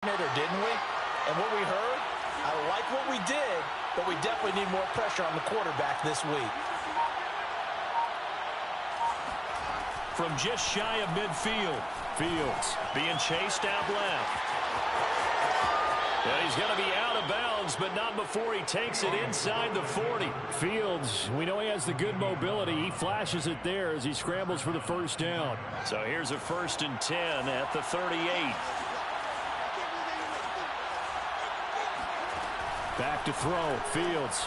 Didn't we? And what we heard, I like what we did, but we definitely need more pressure on the quarterback this week. From just shy of midfield, Fields being chased out left. And he's going to be out of bounds, but not before he takes it inside the 40. Fields, we know he has the good mobility. He flashes it there as he scrambles for the first down. So here's a 1st and 10 at the 38. Back to throw, Fields.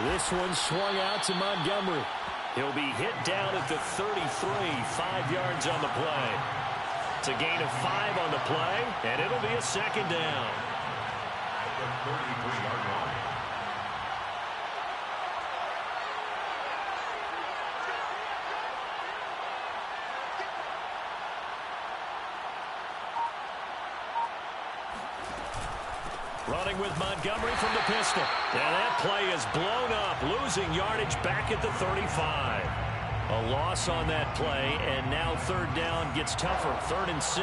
This one swung out to Montgomery. He'll be hit down at the 33, 5 yards on the play. It's a gain of 5 on the play, and it'll be a 2nd down. The 33-yard line. Running with Montgomery from the pistol. And that play is blown up, losing yardage back at the 35. A loss on that play, and now 3rd down gets tougher. 3rd and 6.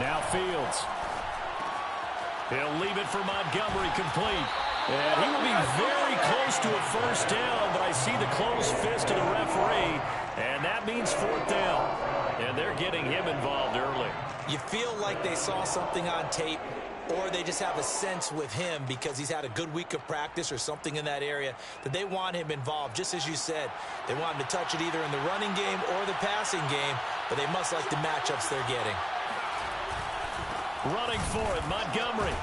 Now Fields. He'll leave it for Montgomery, complete. And he will be very close to a 1st down, but I see the closed fist of the referee, and that means 4th down. And they're getting him involved early. You feel like they saw something on tape, or they just have a sense with him because he's had a good week of practice or something in that area that they want him involved. Just as you said, they want him to touch it either in the running game or the passing game, but they must like the matchups they're getting. Running for it, Montgomery.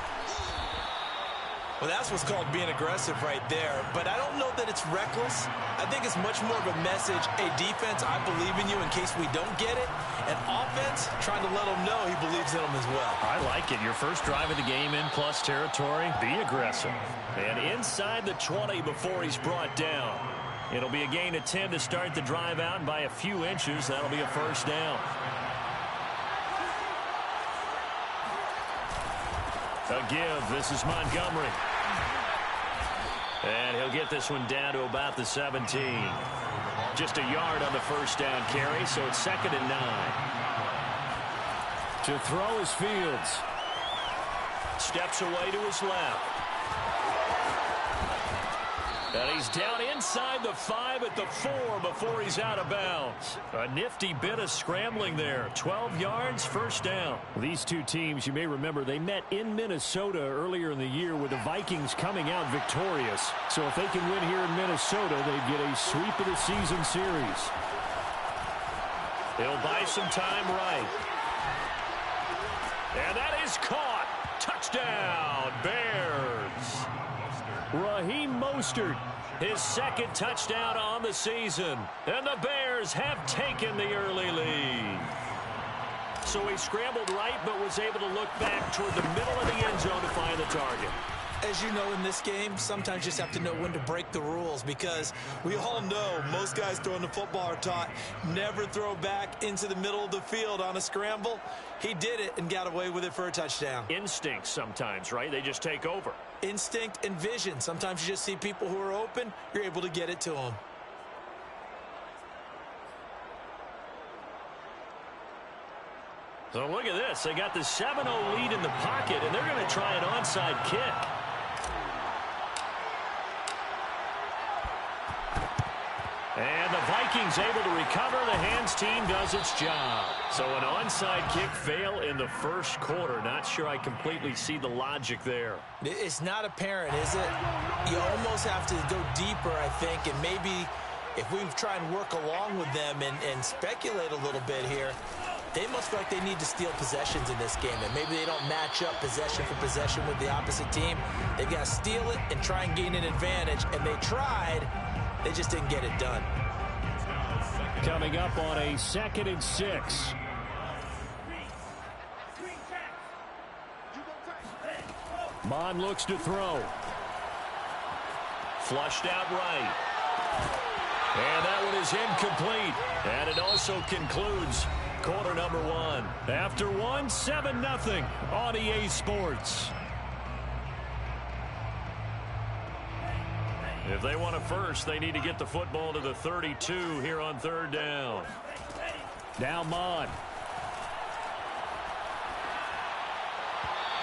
Well, that's what's called being aggressive right there. But I don't know that it's reckless. I think it's much more of a message. Hey, defense, I believe in you in case we don't get it. And offense, trying to let him know he believes in them as well. I like it. Your first drive of the game in plus territory, be aggressive. And inside the 20 before he's brought down. It'll be a gain of 10 to start the drive out, and by a few inches, that'll be a 1st down. A give. This is Montgomery. And he'll get this one down to about the 17. Just a yard on the 1st down carry, so it's 2nd and 9. To throw is Fields. Steps away to his left. And he's down inside the 5 at the 4 before he's out of bounds. A nifty bit of scrambling there. 12 yards, 1st down. These two teams, you may remember, they met in Minnesota earlier in the year with the Vikings coming out victorious. So if they can win here in Minnesota, they'd get a sweep of the season series. He'll buy some time right. And that is caught. Touchdown, Bears. Raheem Mostert, his 2nd touchdown on the season. And the Bears have taken the early lead. So he scrambled right, but was able to look back toward the middle of the end zone to find the target. As you know, in this game, sometimes you just have to know when to break the rules, because we all know most guys throwing the football are taught never throw back into the middle of the field on a scramble. He did it and got away with it for a touchdown. Instinct sometimes, right? They just take over. Instinct and vision. Sometimes you just see people who are open, you're able to get it to them. So look at this. They got the 7-0 lead in the pocket, and they're going to try an onside kick. And the Vikings able to recover. The hands team does its job. So an onside kick fail in the 1st quarter. Not sure I completely see the logic there. It's not apparent, is it? You almost have to go deeper, I think, and maybe if we try and work along with them and speculate a little bit here, they must feel like they need to steal possessions in this game, and maybe they don't match up possession for possession with the opposite team. They've got to steal it and try and gain an advantage, and they tried. They just didn't get it done. Coming up on a 2nd and 6. Mon looks to throw. Flushed out right. And that one is incomplete. And it also concludes quarter number 1. After 1, 7-0 on EA Sports. If they want a first, they need to get the football to the 32 here on third down. Now Mon.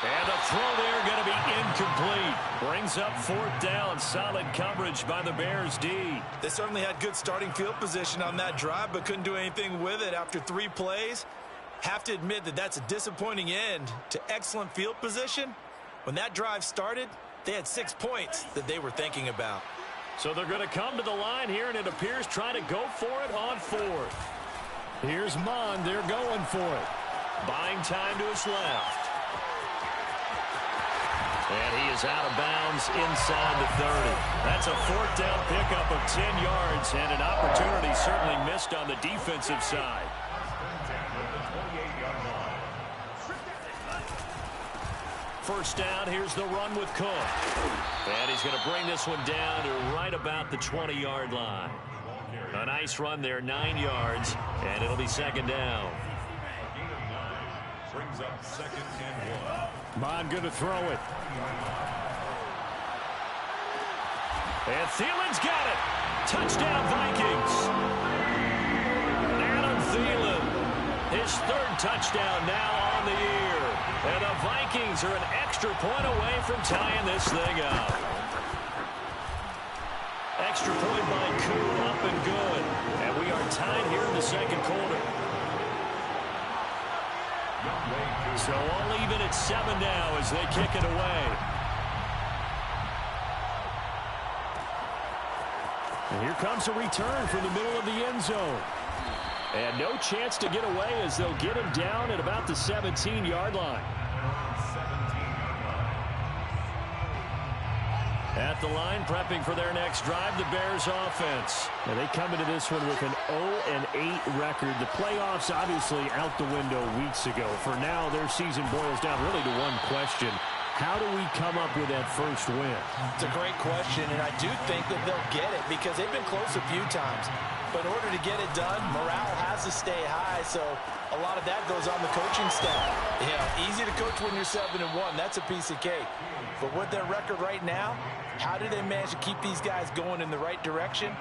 And the throw there going to be incomplete. Brings up fourth down. Solid coverage by the Bears D. They certainly had good starting field position on that drive, but couldn't do anything with it after 3 plays. Have to admit that that's a disappointing end to excellent field position. When that drive started, they had 6 points that they were thinking about. So they're going to come to the line here, and it appears trying to go for it on fourth. Here's Mon. They're going for it. Buying time to his left. And he is out of bounds inside the 30. That's a fourth down pickup of 10 yards, and an opportunity certainly missed on the defensive side. First down, here's the run with Cook. And he's going to bring this one down to right about the 20-yard line. A nice run there, 9 yards, and it'll be second down. Brings up 2nd and 1. Mon going to throw it. And Thielen's got it. Touchdown, Vikings. Adam Thielen, his 3rd touchdown now on the year. And the Vikings are an extra point away from tying this thing up. Extra point by Kuhn, up and good. And we are tied here in the second quarter. So all even at 7 now as they kick it away. And here comes a return from the middle of the end zone. And no chance to get away as they'll get him down at about the 17-yard line. At the line, prepping for their next drive, the Bears offense. And they come into this one with an 0-8 record. The playoffs obviously out the window weeks ago. For now, their season boils down really to one question. How do we come up with that first win? It's a great question, and I do think that they'll get it because they've been close a few times. But in order to get it done, morale has to stay high, so a lot of that goes on the coaching staff. You know, easy to coach when you're 7-1. That's a piece of cake. But with their record right now, how do they manage to keep these guys going in the right direction?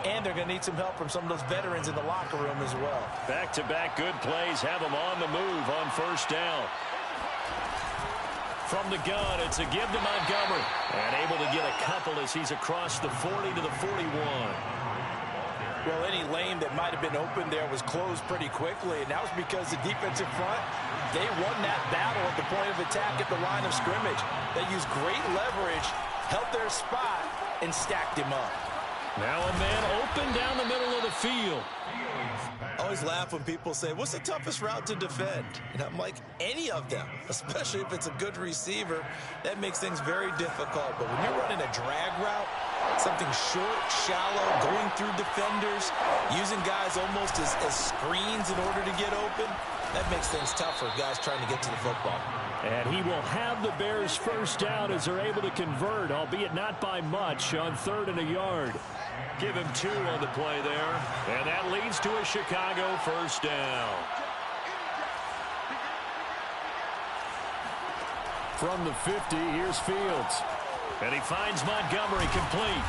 And they're going to need some help from some of those veterans in the locker room as well. Back-to-back good plays have them on the move on first down. From the gun, it's a give to Montgomery. And able to get a couple as he's across the 40 to the 41. Well, any lane that might have been open there was closed pretty quickly, and that was because the defensive front, they won that battle at the point of attack at the line of scrimmage. They used great leverage, held their spot, and stacked him up. Now a man open down the middle of the field. I always laugh when people say, what's the toughest route to defend? And I'm like, any of them, especially if it's a good receiver. That makes things very difficult. But when you're running a drag route, something short, shallow, going through defenders, using guys almost as screens in order to get open, that makes things tough for guys trying to get to the football. And he will have the Bears first down as they're able to convert, albeit not by much, on 3rd and a yard. Give him 2 on the play there. And that leads to a Chicago first down. From the 50, here's Fields. And he finds Montgomery complete.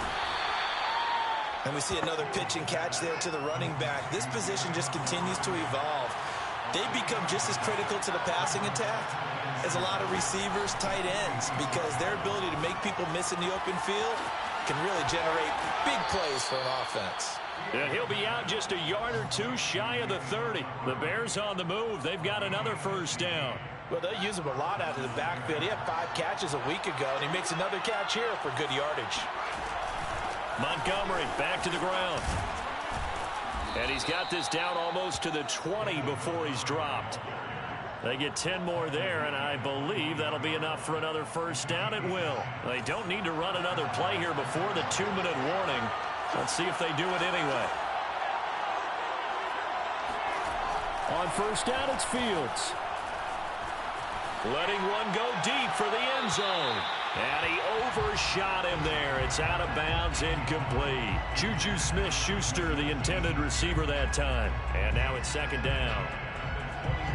And we see another pitch and catch there to the running back. This position just continues to evolve. They become just as critical to the passing attack as a lot of receivers, tight ends, because their ability to make people miss in the open field can really generate big plays for an offense. And he'll be out just a yard or 2 shy of the 30. The Bears on the move. They've got another first down. Well, they use him a lot out of the backfield. He had 5 catches a week ago, and he makes another catch here for good yardage. Montgomery back to the ground. And he's got this down almost to the 20 before he's dropped. They get 10 more there, and I believe that'll be enough for another first down. It will. They don't need to run another play here before the 2-minute warning. Let's see if they do it anyway. On first down, it's Fields. Letting one go deep for the end zone. And he overshot him there. It's out of bounds, incomplete. Juju Smith-Schuster, the intended receiver that time. And now it's second down.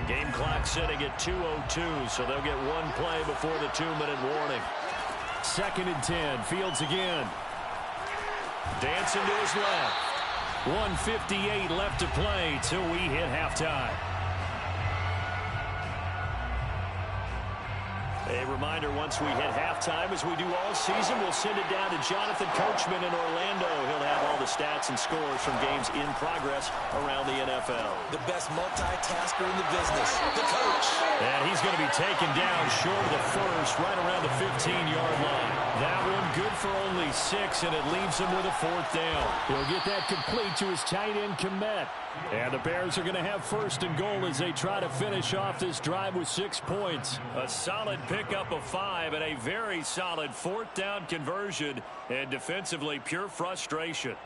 Game clock sitting at 2:02, so they'll get one play before the 2-minute warning. 2nd and 10, Fields again. Dancing to his left. 1:58 left to play till we hit halftime. A reminder, once we hit halftime, as we do all season, we'll send it down to Jonathan Coachman in Orlando. He'll have all the stats and scores from games in progress around the NFL. The best multitasker in the business, the coach. And he's going to be taken down short of the first, right around the 15-yard line. That one good for only 6, and it leaves him with a 4th down. He'll get that complete to his tight end, Kmet. And the Bears are going to have 1st and goal as they try to finish off this drive with 6 points. A solid pickup of 5 and a very solid 4th down conversion. And defensively, pure frustration.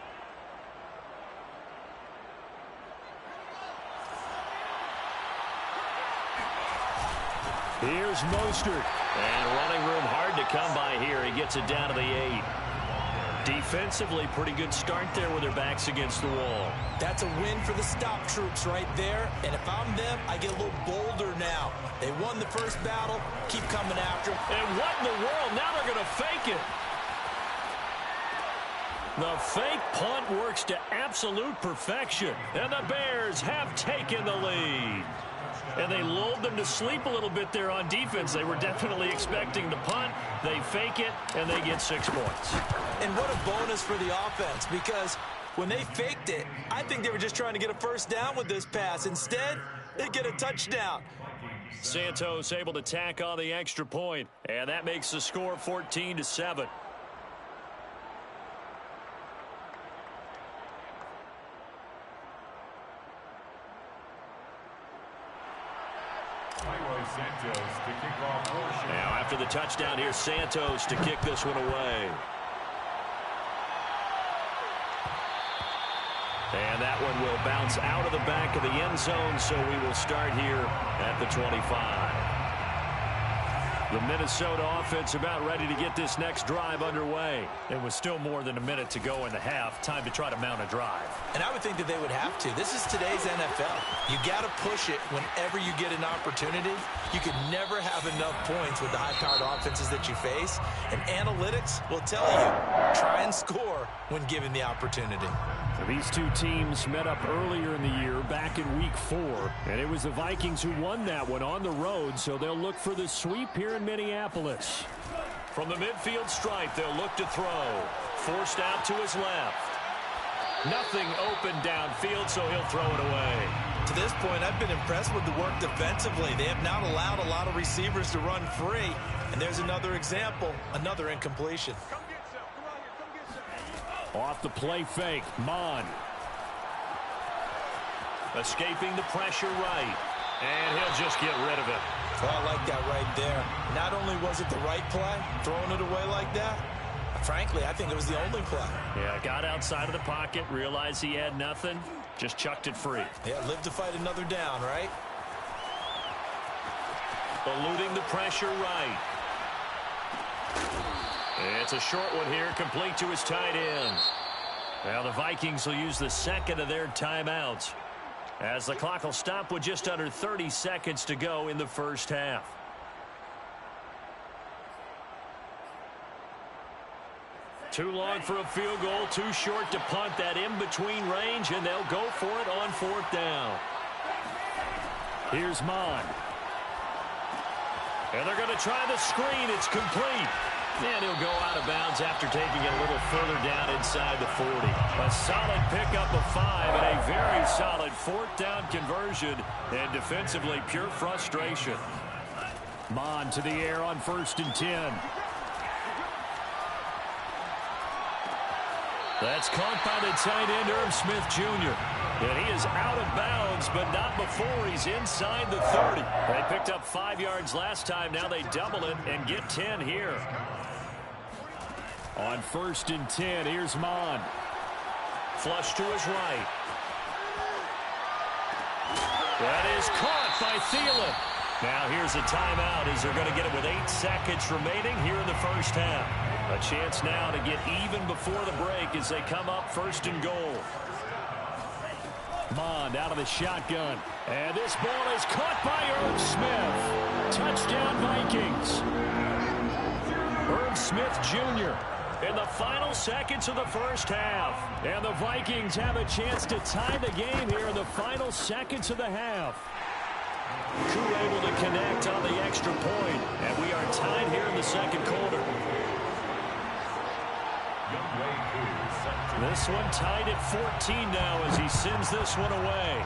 Here's Mostert. And running room hard to come by here. He gets it down to the 8. Defensively, pretty good start there with their backs against the wall. That's a win for the stop troops right there. And if I'm them, I get a little bolder now. They won the first battle. Keep coming after them. And what in the world? Now they're going to fake it. The fake punt works to absolute perfection. And the Bears have taken the lead. And they lulled them to sleep a little bit there on defense. They were definitely expecting to punt. They fake it, and they get 6 points. And what a bonus for the offense, because when they faked it, I think they were just trying to get a 1st down with this pass. Instead, they get a touchdown. Santos able to tack on the extra point, and that makes the score 14-7. Now after the touchdown, here's Santos to kick this one away. And that one will bounce out of the back of the end zone, so we will start here at the 25. The Minnesota offense about ready to get this next drive underway. It was still more than a minute to go in the half. Time to try to mount a drive. And I would think that they would have to. This is today's NFL. You got to push it whenever you get an opportunity. You can never have enough points with the high-powered offenses that you face. And analytics will tell you, try and score when given the opportunity. These two teams met up earlier in the year, back in Week 4, and it was the Vikings who won that one on the road, so they'll look for the sweep here in Minneapolis. From the midfield stripe, they'll look to throw. Forced out to his left. Nothing open downfield, so he'll throw it away. To this point, I've been impressed with the work defensively. They have not allowed a lot of receivers to run free, and there's another example, another incompletion. Off the play fake, Mon. Escaping the pressure right. And he'll just get rid of it. Oh, I like that right there. Not only was it the right play, throwing it away like that, frankly, I think it was the only play. Yeah, got outside of the pocket, realized he had nothing, just chucked it free. Yeah, live to fight another down, right? Eluding the pressure right. It's a short one here, complete to his tight end. Now the Vikings will use the second of their timeouts, as the clock will stop with just under 30 seconds to go in the first half. Too long for a field goal, too short to punt. That in-between range, and they'll go for it on 4th down. Here's Mon. And they're going to try the screen. It's complete. And he'll go out of bounds after taking it a little further down inside the 40. A solid pickup of 5 and a very solid 4th down conversion. And defensively, pure frustration. Mon to the air on 1st and 10. That's caught by the tight end, Irv Smith Jr. And he is out of bounds, but not before he's inside the 30. They picked up 5 yards last time. Now they double it and get 10 here. On 1st and 10, here's Mon. Flush to his right. That is caught by Thielen. Now here's a timeout as they're going to get it with 8 seconds remaining here in the first half. A chance now to get even before the break as they come up 1st and goal. Mon out of the shotgun. And this ball is caught by Irv Smith. Touchdown Vikings. Irv Smith Jr. in the final seconds of the first half. And the Vikings have a chance to tie the game here in the final seconds of the half. Koo able to connect on the extra point, and we are tied here in the second quarter. This one tied at 14 now as he sends this one away.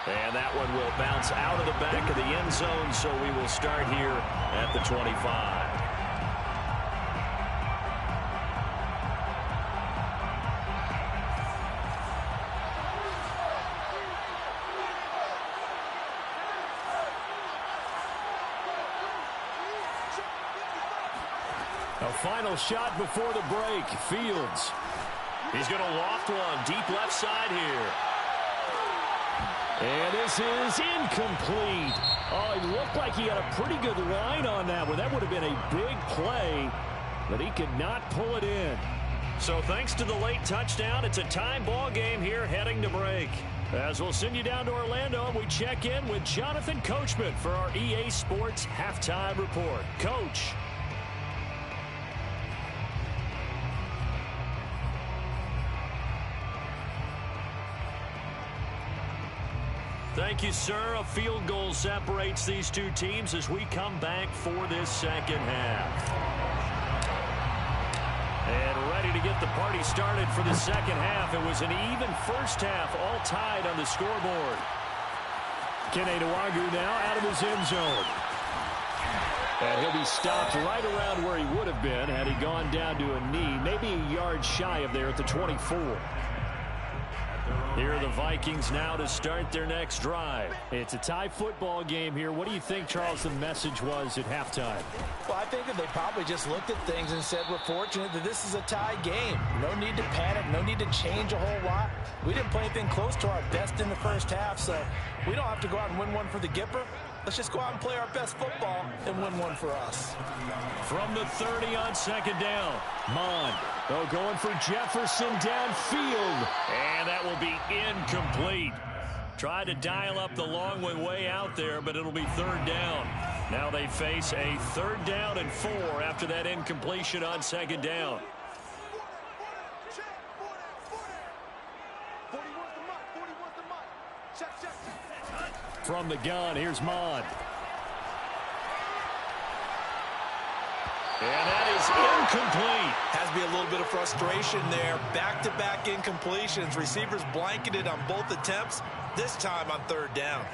And that one will bounce out of the back of the end zone, so we will start here at the 25. A final shot before the break. Fields. He's going to loft one deep left side here. And this is incomplete. Oh, he looked like he had a pretty good line on that one. That would have been a big play, but he could not pull it in. So thanks to the late touchdown, it's a tie ball game here heading to break. As we'll send you down to Orlando, we check in with Jonathan Coachman for our EA Sports Halftime Report. Coach. Thank you, sir. A field goal separates these two teams as we come back for this second half. And ready to get the party started for the second half. It was an even first half, all tied on the scoreboard. Kene Nwangwu now out of his end zone. And he'll be stopped right around where he would have been had he gone down to a knee, maybe a yard shy of there at the 24. Here are the Vikings now to start their next drive. It's a tie football game here. What do you think, Charles, the message was at halftime? Well, I think that they probably just looked at things and said, we're fortunate that this is a tie game. No need to panic. No need to change a whole lot. We didn't play anything close to our best in the first half, so we don't have to go out and win one for the Gipper. Let's just go out and play our best football and win one for us. From the 30 on second down, Mond. Oh, going for Jefferson downfield. And that will be incomplete. Tried to dial up the long one way out there, but it'll be third down. Now they face a 3rd down and 4 after that incompletion on second down. From the gun, here's Mond. And that is incomplete. Has to be a little bit of frustration there. Back-to-back incompletions. Receivers blanketed on both attempts, this time on 3rd down.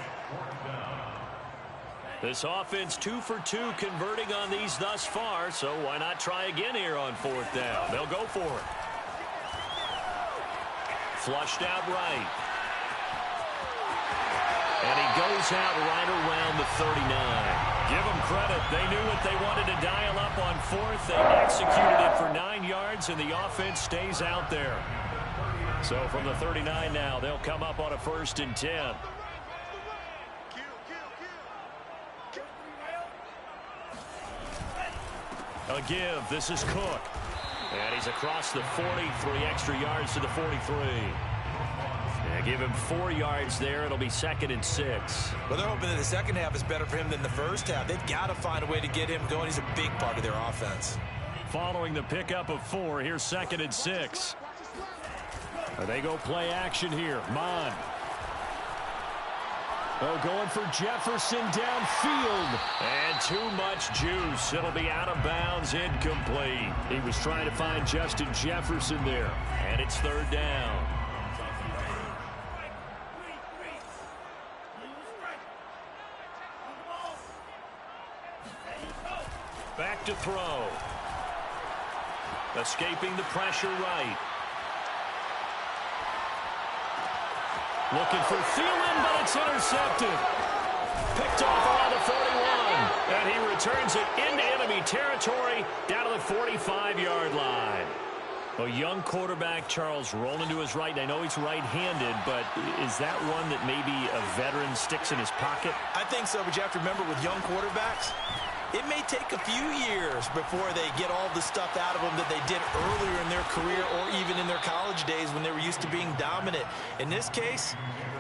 This offense 2 for 2 converting on these thus far, so why not try again here on 4th down? They'll go for it. Flushed out right. And he goes out right around the 39. Give them credit. They knew what they wanted to dial up on 4th. They executed it for 9 yards, and the offense stays out there. So from the 39 now, they'll come up on a 1st and 10. A give. This is Cook. And he's across the 40, 3 extra yards to the 43. Yeah, give him 4 yards there. It'll be 2nd and 6. Well, they're hoping that the second half is better for him than the first half. They've got to find a way to get him going. He's a big part of their offense. Following the pickup of 4, here's 2nd and 6. They go play action here. Mond. Oh, going for Jefferson downfield. And too much juice. It'll be out of bounds, incomplete. He was trying to find Justin Jefferson there. And it's 3rd down. Back to throw. Escaping the pressure right. Looking for Thielen, but it's intercepted. Picked off around the 41. And he returns it into enemy territory down to the 45-yard line. A young quarterback, Charles, rolling to his right. I know he's right-handed, but is that one that maybe a veteran sticks in his pocket? I think so, but you have to remember with young quarterbacks, it may take a few years before they get all the stuff out of them that they did earlier in their career or even in their college days when they were used to being dominant. In this case,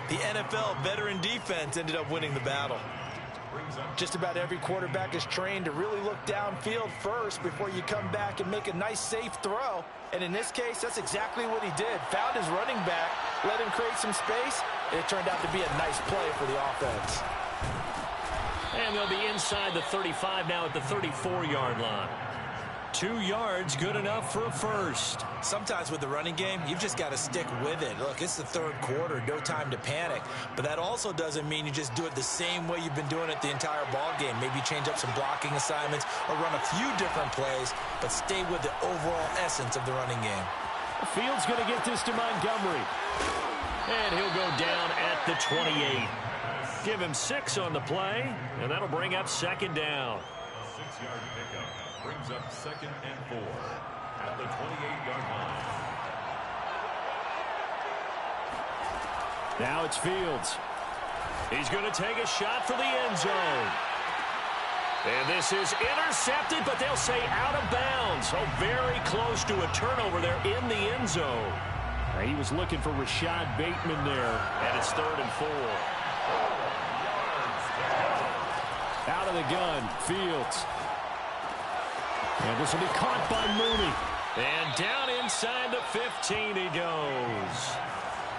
the NFL veteran defense ended up winning the battle. Just about every quarterback is trained to really look downfield first before you come back and make a nice, safe throw. And in this case, that's exactly what he did. Found his running back, let him create some space, and it turned out to be a nice play for the offense. And they'll be inside the 35 now at the 34-yard line. 2 yards, good enough for a first. Sometimes with the running game, you've just got to stick with it. Look, it's the third quarter, no time to panic. But that also doesn't mean you just do it the same way you've been doing it the entire ball game. Maybe change up some blocking assignments or run a few different plays, but stay with the overall essence of the running game. Fields going to get this to Montgomery. And he'll go down at the 28. Give him 6 on the play, and that'll bring up second down. 6-yard pickup brings up 2nd and 4 at the 28-yard line. Now it's Fields. He's going to take a shot for the end zone. And this is intercepted, but they'll say out of bounds. So very close to a turnover there in the end zone. He was looking for Rashad Bateman there, and it's 3rd and 4. Out of the gun, Fields. And this will be caught by Mooney. And down inside the 15 he goes.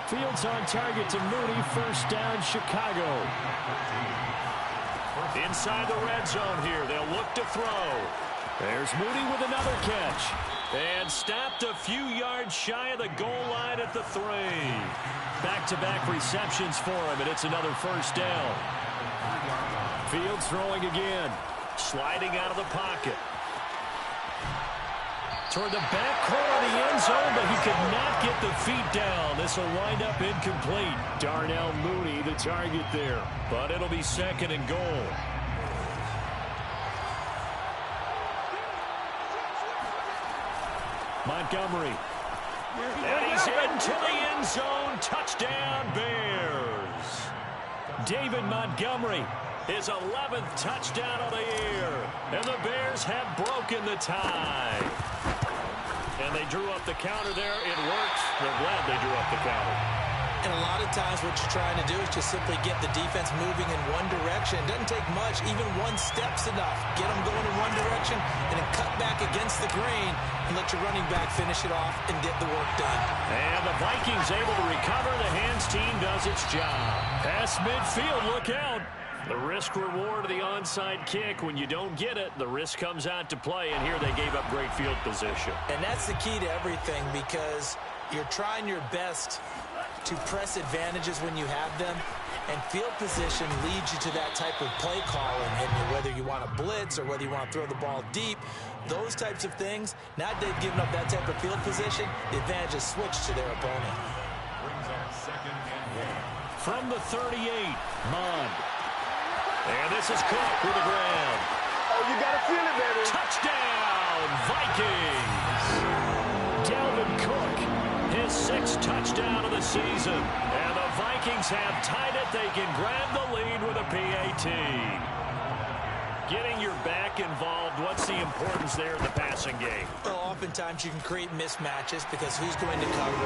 Fields on target to Mooney. First down, Chicago. Inside the red zone here. They'll look to throw. There's Mooney with another catch. And stopped a few yards shy of the goal line at the 3. Back-to-back receptions for him, and it's another first down. Fields throwing again. Sliding out of the pocket. Toward the back corner of the end zone, but he could not get the feet down. This will wind up incomplete. Darnell Mooney, the target there. But it'll be 2nd and goal. Montgomery. And he's into the end zone. Touchdown, Bears. David Montgomery. His 11th touchdown of the year. And the Bears have broken the tie. And they drew up the counter there. It worked. They're glad they drew up the counter. And a lot of times what you're trying to do is just simply get the defense moving in one direction. It doesn't take much. Even one step's enough. Get them going in one direction and then cut back against the grain and let your running back finish it off and get the work done. And the Vikings able to recover. The hands team does its job. Pass midfield. Look out. The risk-reward of the onside kick. When you don't get it, the risk comes out to play, and here they gave up great field position. And that's the key to everything, because you're trying your best to press advantages when you have them, and field position leads you to that type of play calling. And whether you want to blitz or whether you want to throw the ball deep, those types of things, now that they've given up that type of field position, the advantage is switched to their opponent. Brings up 2nd and 1. From the 38, Mond. And this is Cook for the ground. Oh, you got to feel it, baby. Touchdown, Vikings. Dalvin Cook, his 6th touchdown of the season. And the Vikings have tied it. They can grab the lead with a PAT. Getting your back involved, what's the importance there in the passing game? Well, oftentimes you can create mismatches because who's going to cover,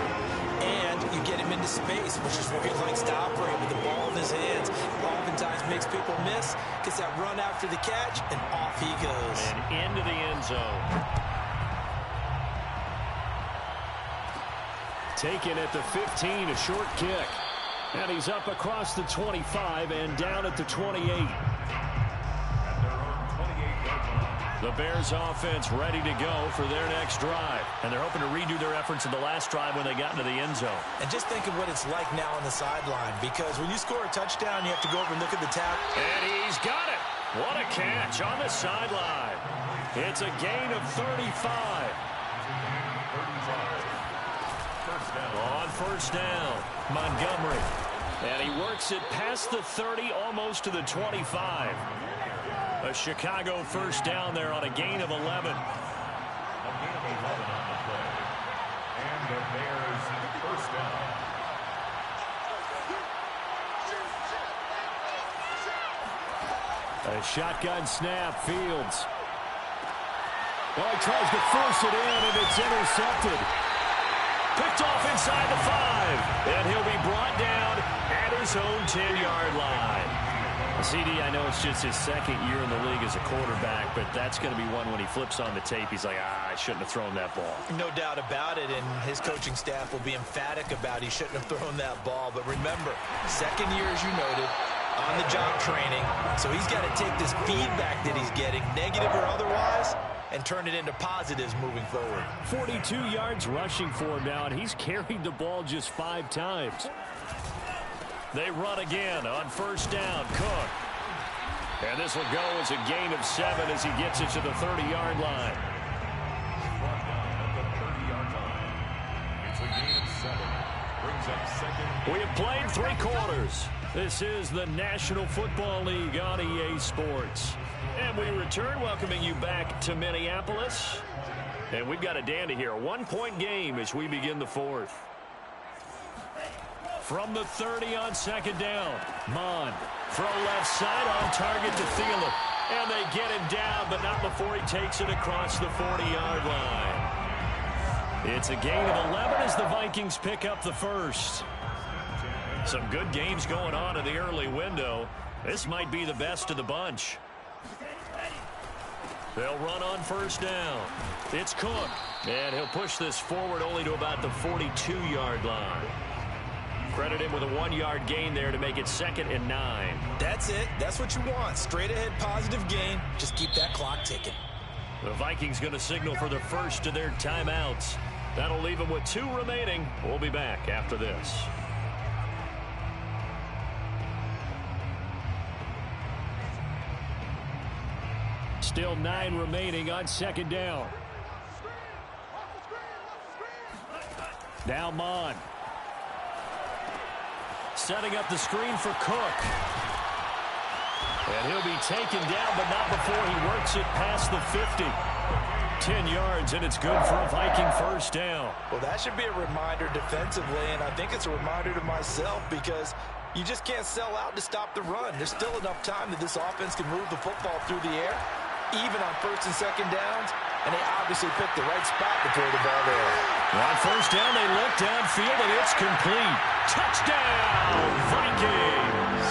and you get him into space, which is where he likes to operate with the ball in his hands. Oftentimes makes people miss, gets that run after the catch, and off he goes. And into the end zone. Taken at the 15, a short kick. And he's up across the 25 and down at the 28. The Bears offense ready to go for their next drive. And they're hoping to redo their efforts in the last drive when they got into the end zone. And just think of what it's like now on the sideline, because when you score a touchdown, you have to go over and look at the tap. And he's got it. What a catch on the sideline. It's a gain of 35. On first down, Montgomery. And he works it past the 30, almost to the 25. A Chicago first down there on a gain of 11. A gain of 11 on the play. And the Bears first down. A shotgun snap, Fields. Oh, he tries to force it in, and it's intercepted. Picked off inside the 5. And he'll be brought down at his own 10-yard line. CD, I know it's just his second year in the league as a quarterback, but that's going to be one when he flips on the tape. He's like, I shouldn't have thrown that ball. No doubt about it, and his coaching staff will be emphatic about he shouldn't have thrown that ball. But remember, second year, as you noted, on-the-job training. So he's got to take this feedback that he's getting, negative or otherwise, and turn it into positives moving forward. 42 yards rushing for him now, and he's carried the ball just 5 times. They run again on first down. Cook. And this will go as a gain of 7 as he gets it to the 30-yard line. Brought down at the 30-yard line. It's a gain of 7. Brings up second. We have played 3 quarters. This is the National Football League on EA Sports. And we return, welcoming you back to Minneapolis. And we've got a dandy here. A 1-point game as we begin the 4th. From the 30 on second down. Mond. Throw left side on target to Thielen. And they get him down, but not before he takes it across the 40-yard line. It's a gain of 11 as the Vikings pick up the first. Some good games going on in the early window. This might be the best of the bunch. They'll run on first down. It's Cook. And he'll push this forward only to about the 42-yard line. Credit him with a 1-yard gain there to make it 2nd and 9. That's it. That's what you want. Straight ahead positive gain. Just keep that clock ticking. The Vikings going to signal for the first of their timeouts. That'll leave them with 2 remaining. We'll be back after this. Still 9 remaining on second down. Now Mond. Setting up the screen for Cook. And he'll be taken down, but not before he works it past the 50. 10 yards, and it's good for a Viking first down. Well, that should be a reminder defensively, and I think it's a reminder to myself because you just can't sell out to stop the run. There's still enough time that this offense can move the football through the air, even on first and second downs, and they obviously picked the right spot to throw the ball there. On first down, they look downfield, and it's complete. Touchdown, Vikings!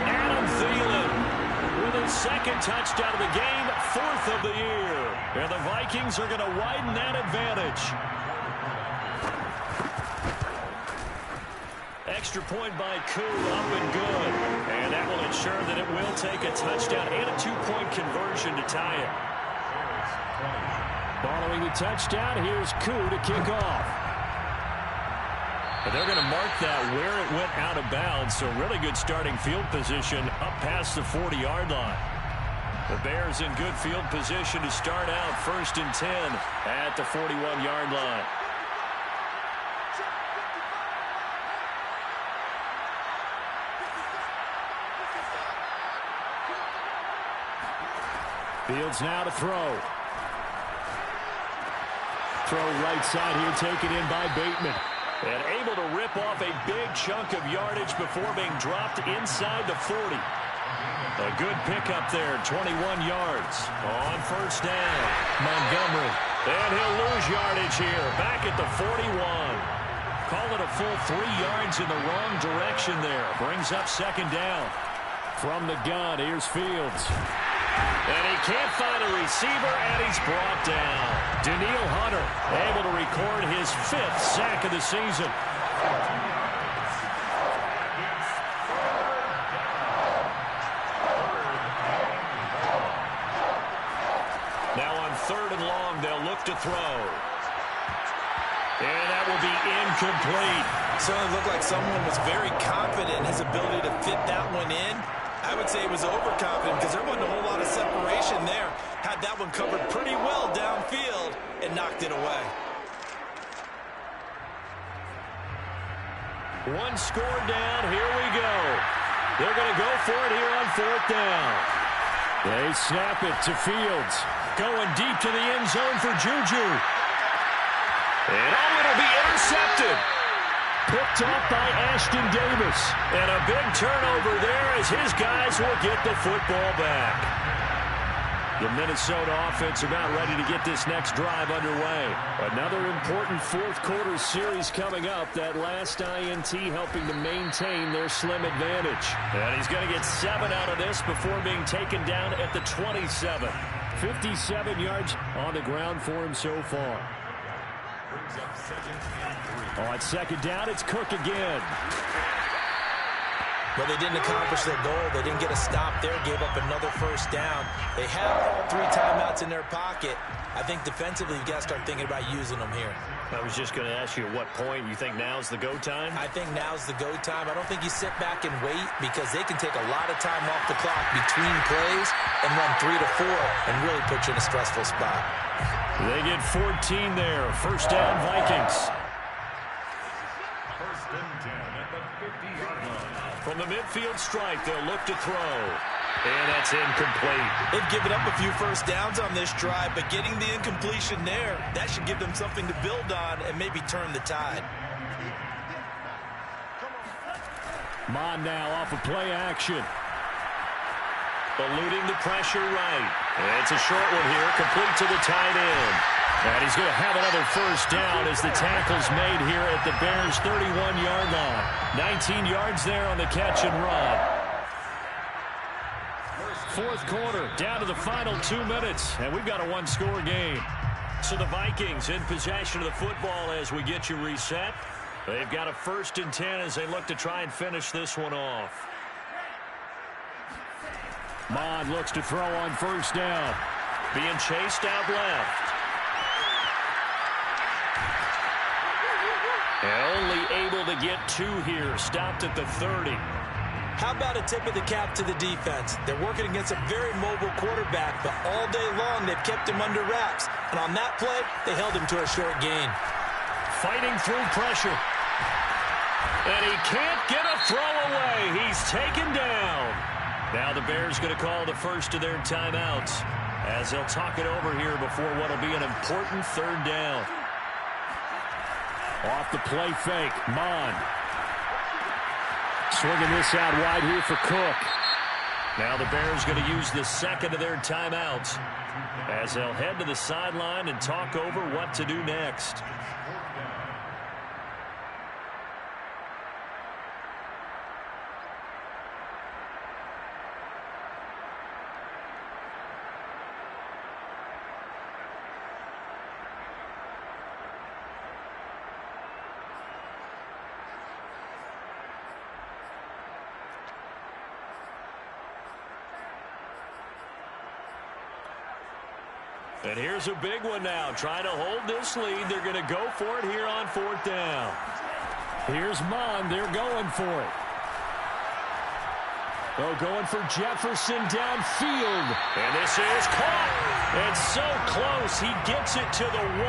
Adam Thielen with his 2nd touchdown of the game, 4th of the year. And the Vikings are going to widen that advantage. Extra point by Koo, up and good. And that will ensure that it will take a touchdown and a 2-point conversion to tie it. Following the touchdown, here's Koo to kick off. And they're going to mark that where it went out of bounds, so really good starting field position up past the 40-yard line. The Bears in good field position to start out 1st and 10 at the 41-yard line. Fields now to throw. Throw right side here, taken in by Bateman. And able to rip off a big chunk of yardage before being dropped inside the 40. A good pickup there, 21 yards. On first down, Montgomery. And he'll lose yardage here, back at the 41. Call it a full 3 yards in the wrong direction there. Brings up second down. From the gun, here's Fields. And he can't find a receiver, and he's brought down. Daniil Hunter able to record his 5th sack of the season. Now on 3rd and long, they'll look to throw. And that will be incomplete. So it looked like someone was very confident in his ability to fit that one in. I would say he was overconfident because there wasn't a whole lot of separation there. Had that one covered pretty well downfield and knocked it away. One score down. Here we go. They're going to go for it here on 4th down. They snap it to Fields. Going deep to the end zone for Juju. And it'll be intercepted. Picked off by Ashton Davis. And a big turnover there as his guys will get the football back. The Minnesota offense about ready to get this next drive underway. Another important fourth quarter series coming up. That last INT helping to maintain their slim advantage. And he's going to get 7 out of this before being taken down at the 27. 57 yards on the ground for him so far. On second down, it's Cook again. Well, they didn't accomplish their goal. They didn't get a stop there, gave up another first down. They have all 3 timeouts in their pocket. I think defensively you've got to start thinking about using them here. I was just going to ask you at what point you think now's the go time? I think now's the go time. I don't think you sit back and wait because they can take a lot of time off the clock between plays and run 3 to 4 and really put you in a stressful spot. They get 14 there. First down, Vikings. First and 10 at the 50-yard line. From the midfield stripe, they'll look to throw. And that's incomplete. They've given up a few first downs on this drive, but getting the incompletion there, that should give them something to build on and maybe turn the tide. Mon now off of play action. Eluding the pressure right. It's a short one here, complete to the tight end. And he's going to have another first down as the tackle's made here at the Bears' 31-yard line. 19 yards there on the catch and run. Fourth quarter, down to the final 2 minutes, and we've got a one-score game. So the Vikings in possession of the football as we get you reset. They've got a 1st and 10 as they look to try and finish this one off. Mon looks to throw on first down. Being chased out left. And only able to get 2 here. Stopped at the 30. How about a tip of the cap to the defense? They're working against a very mobile quarterback, but all day long they've kept him under wraps. And on that play, they held him to a short gain. Fighting through pressure. And he can't get a throw away. He's taken down. Now the Bears going to call the first of their timeouts as they'll talk it over here before what will be an important 3rd down. Off the play fake, Mon. Swinging this out wide here for Cook. Now the Bears going to use the 2nd of their timeouts as they'll head to the sideline and talk over what to do next. And here's a big one now. Trying to hold this lead. They're going to go for it here on 4th down. Here's Mon. They're going for it. Oh, going for Jefferson downfield. And this is caught. It's so close. He gets it to the 1.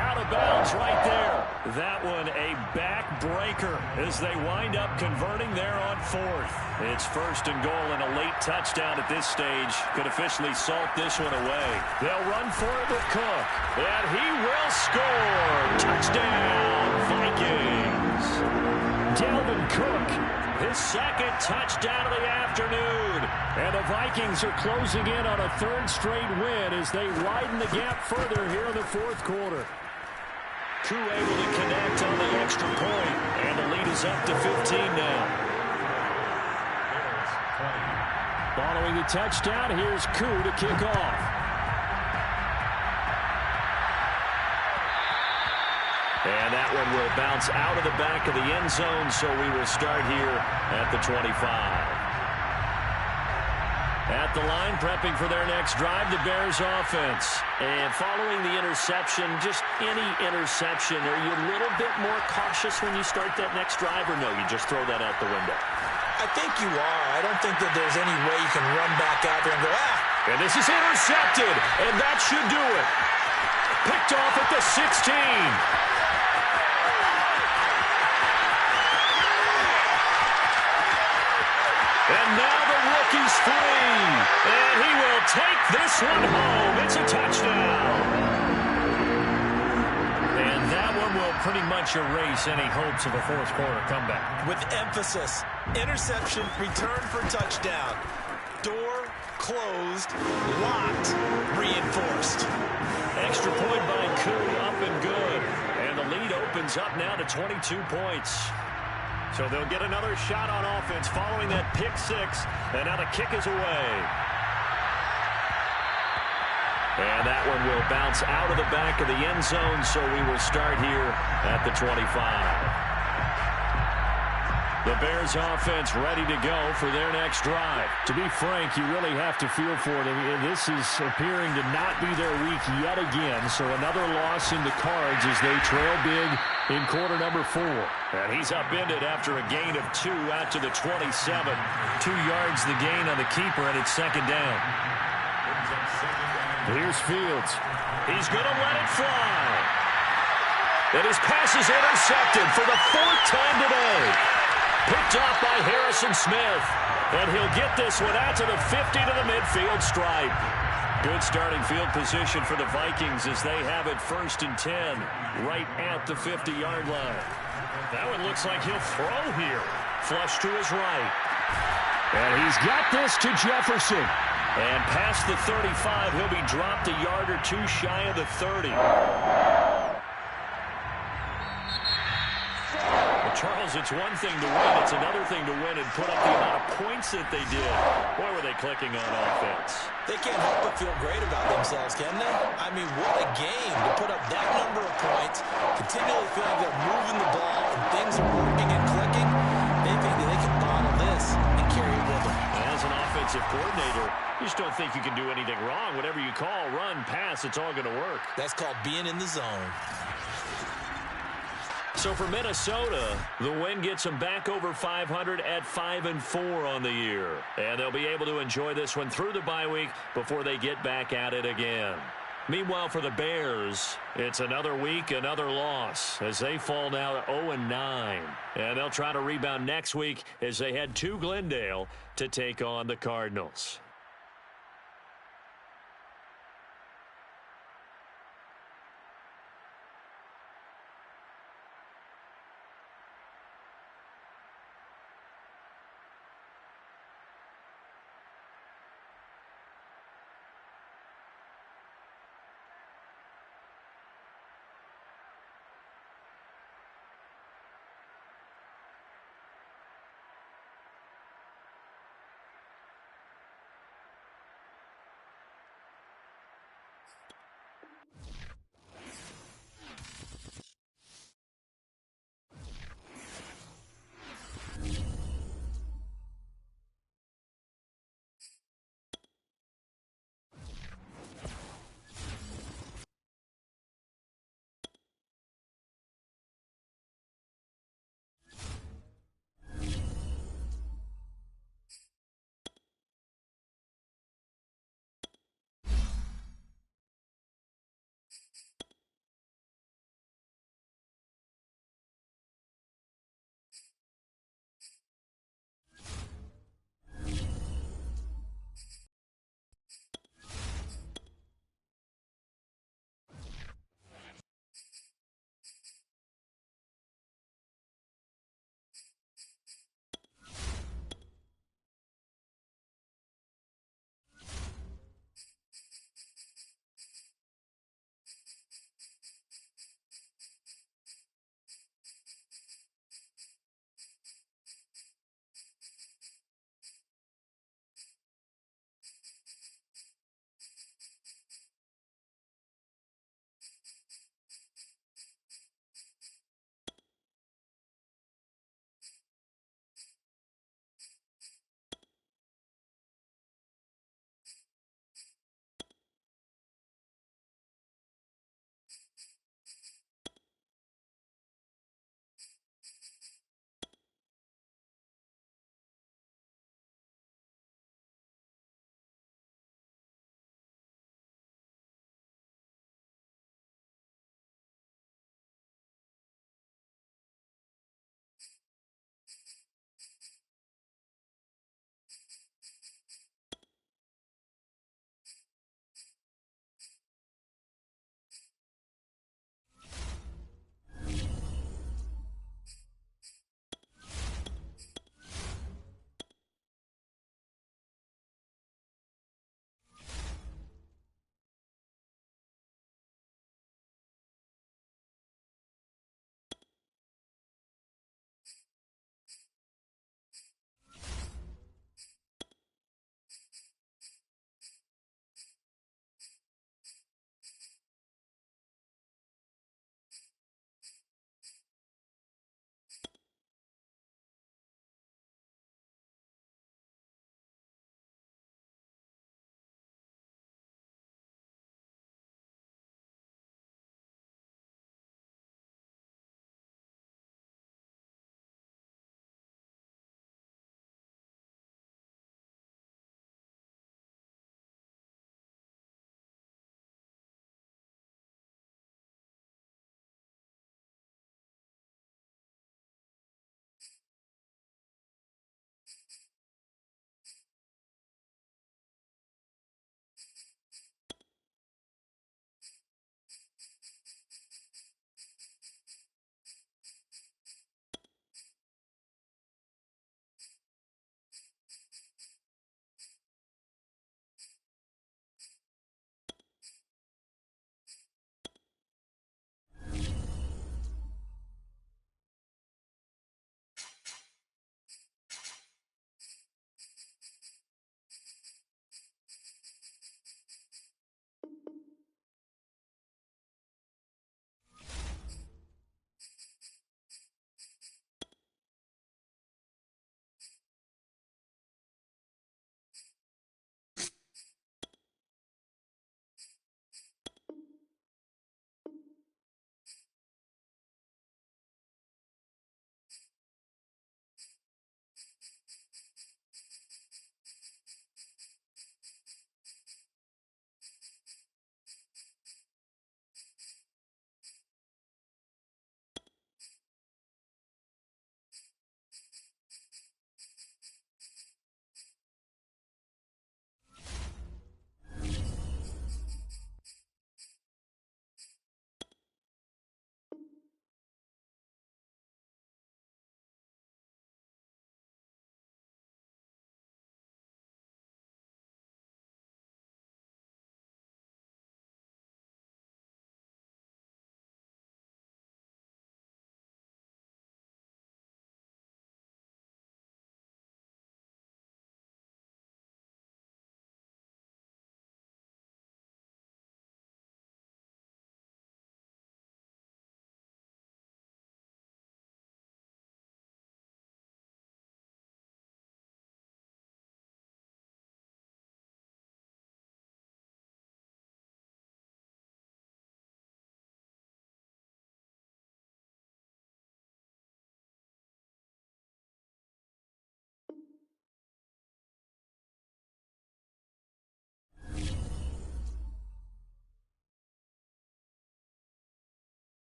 Out of bounds right there. That one a backbreaker as they wind up converting there on 4th. It's 1st and goal and a late touchdown at this stage. Could officially salt this one away. They'll run for it with Cook. And he will score. Touchdown, Vikings. Dalvin Cook, his 2nd touchdown of the afternoon. And the Vikings are closing in on a 3rd straight win as they widen the gap further here in the 4th quarter. Crew able to connect on the extra point, and the lead is up to 15 now. Following the touchdown, here's Koo to kick off. And that one will bounce out of the back of the end zone, so we will start here at the 25. At the line, prepping for their next drive, the Bears offense. And following the interception, just any interception, are you a little bit more cautious when you start that next drive, or no, you just throw that out the window? I think you are. I don't think that there's any way you can run back out there and go, And this is intercepted, and that should do it. Picked off at the 16. And now the rookie's free. And he will take this one home. It's a touchdown. And that one will pretty much erase any hopes of a 4th quarter comeback. with emphasis. Interception, return for touchdown. Door closed, locked, reinforced. Extra point by Koo, up and good. And the lead opens up now to 22 points. So they'll get another shot on offense following that pick six. And now the kick is away. And that one will bounce out of the back of the end zone, so we will start here at the 25. The Bears offense ready to go for their next drive. To be frank, you really have to feel for them. This is appearing to not be their week yet again, so another loss in the cards as they trail big in quarter number 4. And he's upended after a gain of 2 out to the 27. 2 yards the gain on the keeper, and it's second down. Here's Fields. He's going to let it fly. And his pass is intercepted for the 4th time today. Picked off by Harrison Smith. And he'll get this one out to the 50 to the midfield stripe. Good starting field position for the Vikings as they have it 1st and 10 right at the 50-yard line. That one looks like he'll throw here. Flush to his right. And he's got this to Jefferson. And past the 35, he'll be dropped a yard or 2 shy of the 30. Well, Charles, it's one thing to win. It's another thing to win and put up the amount of points that they did. Boy, were they clicking on offense. They can't help but feel great about themselves, can they? I mean, what a game to put up that number of points, continually feel like they're moving the ball and things are working and clicking. They think that they can bottle this and carry it with them. As an offensive coordinator, you just don't think you can do anything wrong. Whatever you call, run, pass, it's all going to work. That's called being in the zone. So for Minnesota, the win gets them back over 500 at 5-4 on the year. And they'll be able to enjoy this one through the bye week before they get back at it again. Meanwhile, for the Bears, it's another week, another loss as they fall now to 0-9. And they'll try to rebound next week as they head to Glendale to take on the Cardinals.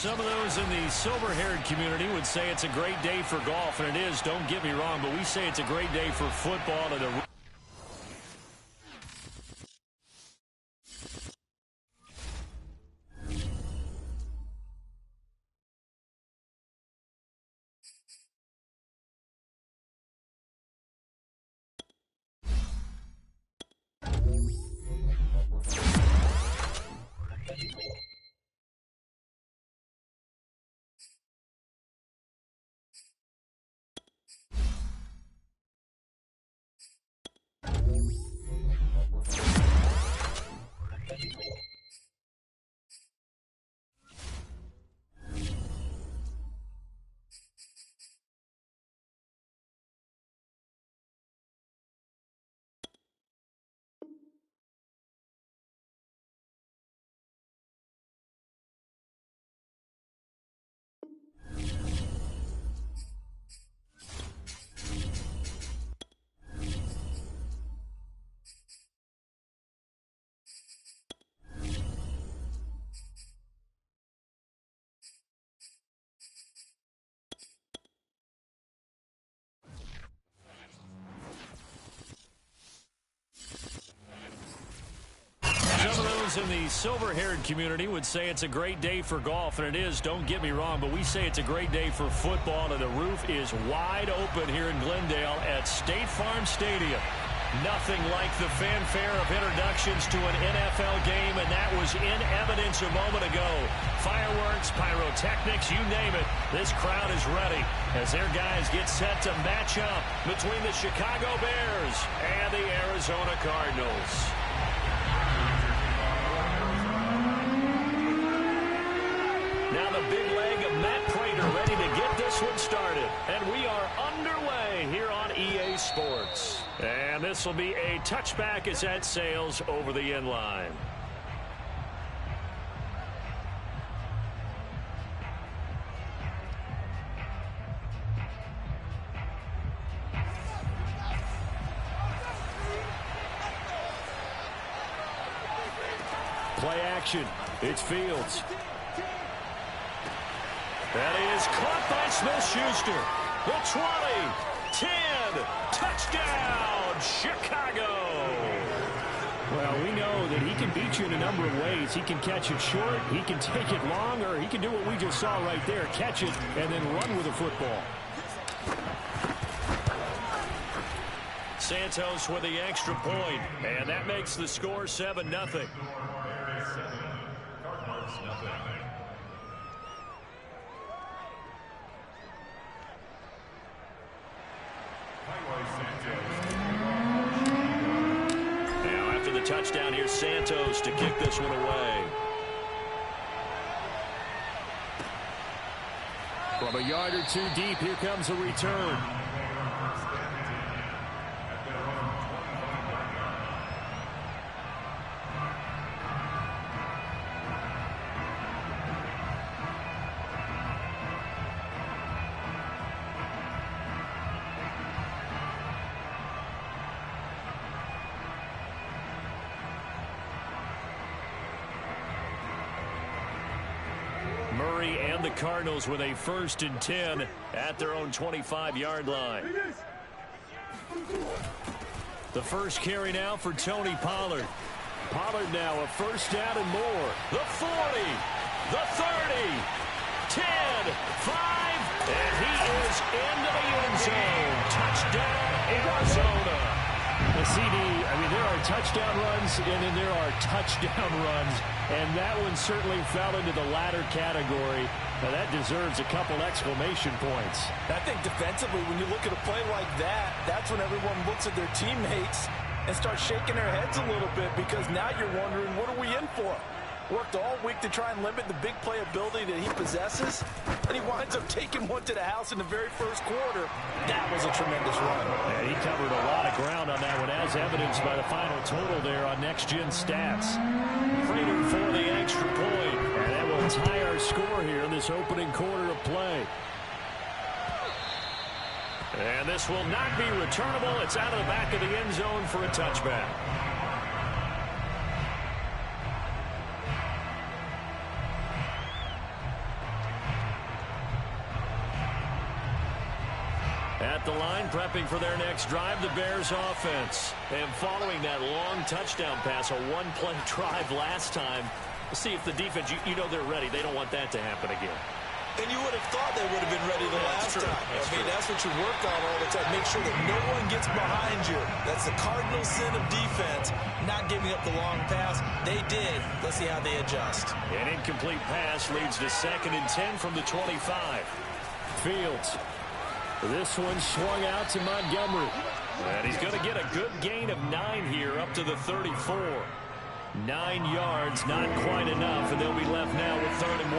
Some of those in the silver-haired community would say it's a great day for golf, and it is, don't get me wrong, but we say it's a great day for football. And in the silver-haired community would say it's a great day for golf, and it is, don't get me wrong, but we say it's a great day for football, and the roof is wide open here in Glendale at State Farm Stadium. Nothing like the fanfare of introductions to an NFL game, and that was in evidence a moment ago. Fireworks, pyrotechnics, you name it. This crowd is ready as their guys get set to match up between the Chicago Bears and the Arizona Cardinals. Now the big leg of Matt Prater ready to get this one started. And we are underway here on EA Sports. And this will be a touchback as that sails over the end line. Play action. It's Fields. That is caught by Smith-Schuster. The 20, 10, touchdown, Chicago. Well, we know that he can beat you in a number of ways. He can catch it short, he can take it long, or he can do what we just saw right there, catch it and then run with the football. Santos with the extra point, and that makes the score 7-0. Now after the touchdown, here's Santos to kick this one away. From a yard or two deep, here comes a return. And the Cardinals with a 1st and 10 at their own 25-yard line. The first carry now for Tony Pollard. Pollard now a 1st down and more. The 40, the 30, 10, 5, and he is into the end zone. Touchdown, Arizona. The CD, I mean, there are touchdown runs, and then there are touchdown runs, and that one certainly fell into the latter category. Now, that deserves a couple exclamation points. I think defensively, when you look at a play like that, that's when everyone looks at their teammates and starts shaking their heads a little bit, because now you're wondering, what are we in for? Worked all week to try and limit the big play ability that he possesses, and he winds up taking one to the house in the very first quarter. That was a tremendous run. And he covered a lot of ground on that one, as evidenced by the final total there on Next Gen Stats. Prater for the extra point, and that will tie our score here in this opening quarter of play. And this will not be returnable. It's out of the back of the end zone for a touchback. at the line, prepping for their next drive, the Bears offense. And following that long touchdown pass, a one-play drive last time, we'll see if the defense, you know they're ready. They don't want that to happen again. And you would have thought they would have been ready the last time. That's what you work on all the time. Make sure that no one gets behind you. That's the cardinal sin of defense, not giving up the long pass. They did. Let's see how they adjust. An incomplete pass leads to 2nd and 10 from the 25. Fields. This one swung out to Montgomery. And he's going to get a good gain of 9 here up to the 34. 9 yards, not quite enough, and they'll be left now with 3rd and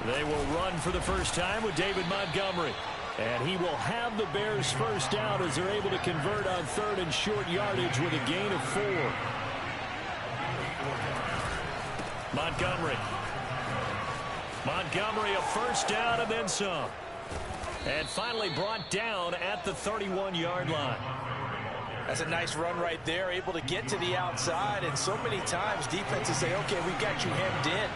1. They will run for the first time with David Montgomery. And he will have the Bears first down as they're able to convert on 3rd and short yardage with a gain of 4. Montgomery. Montgomery, a first down and then some. And finally brought down at the 31-yard line. That's a nice run right there, able to get to the outside. And so many times defenses say, okay, we got you hemmed in.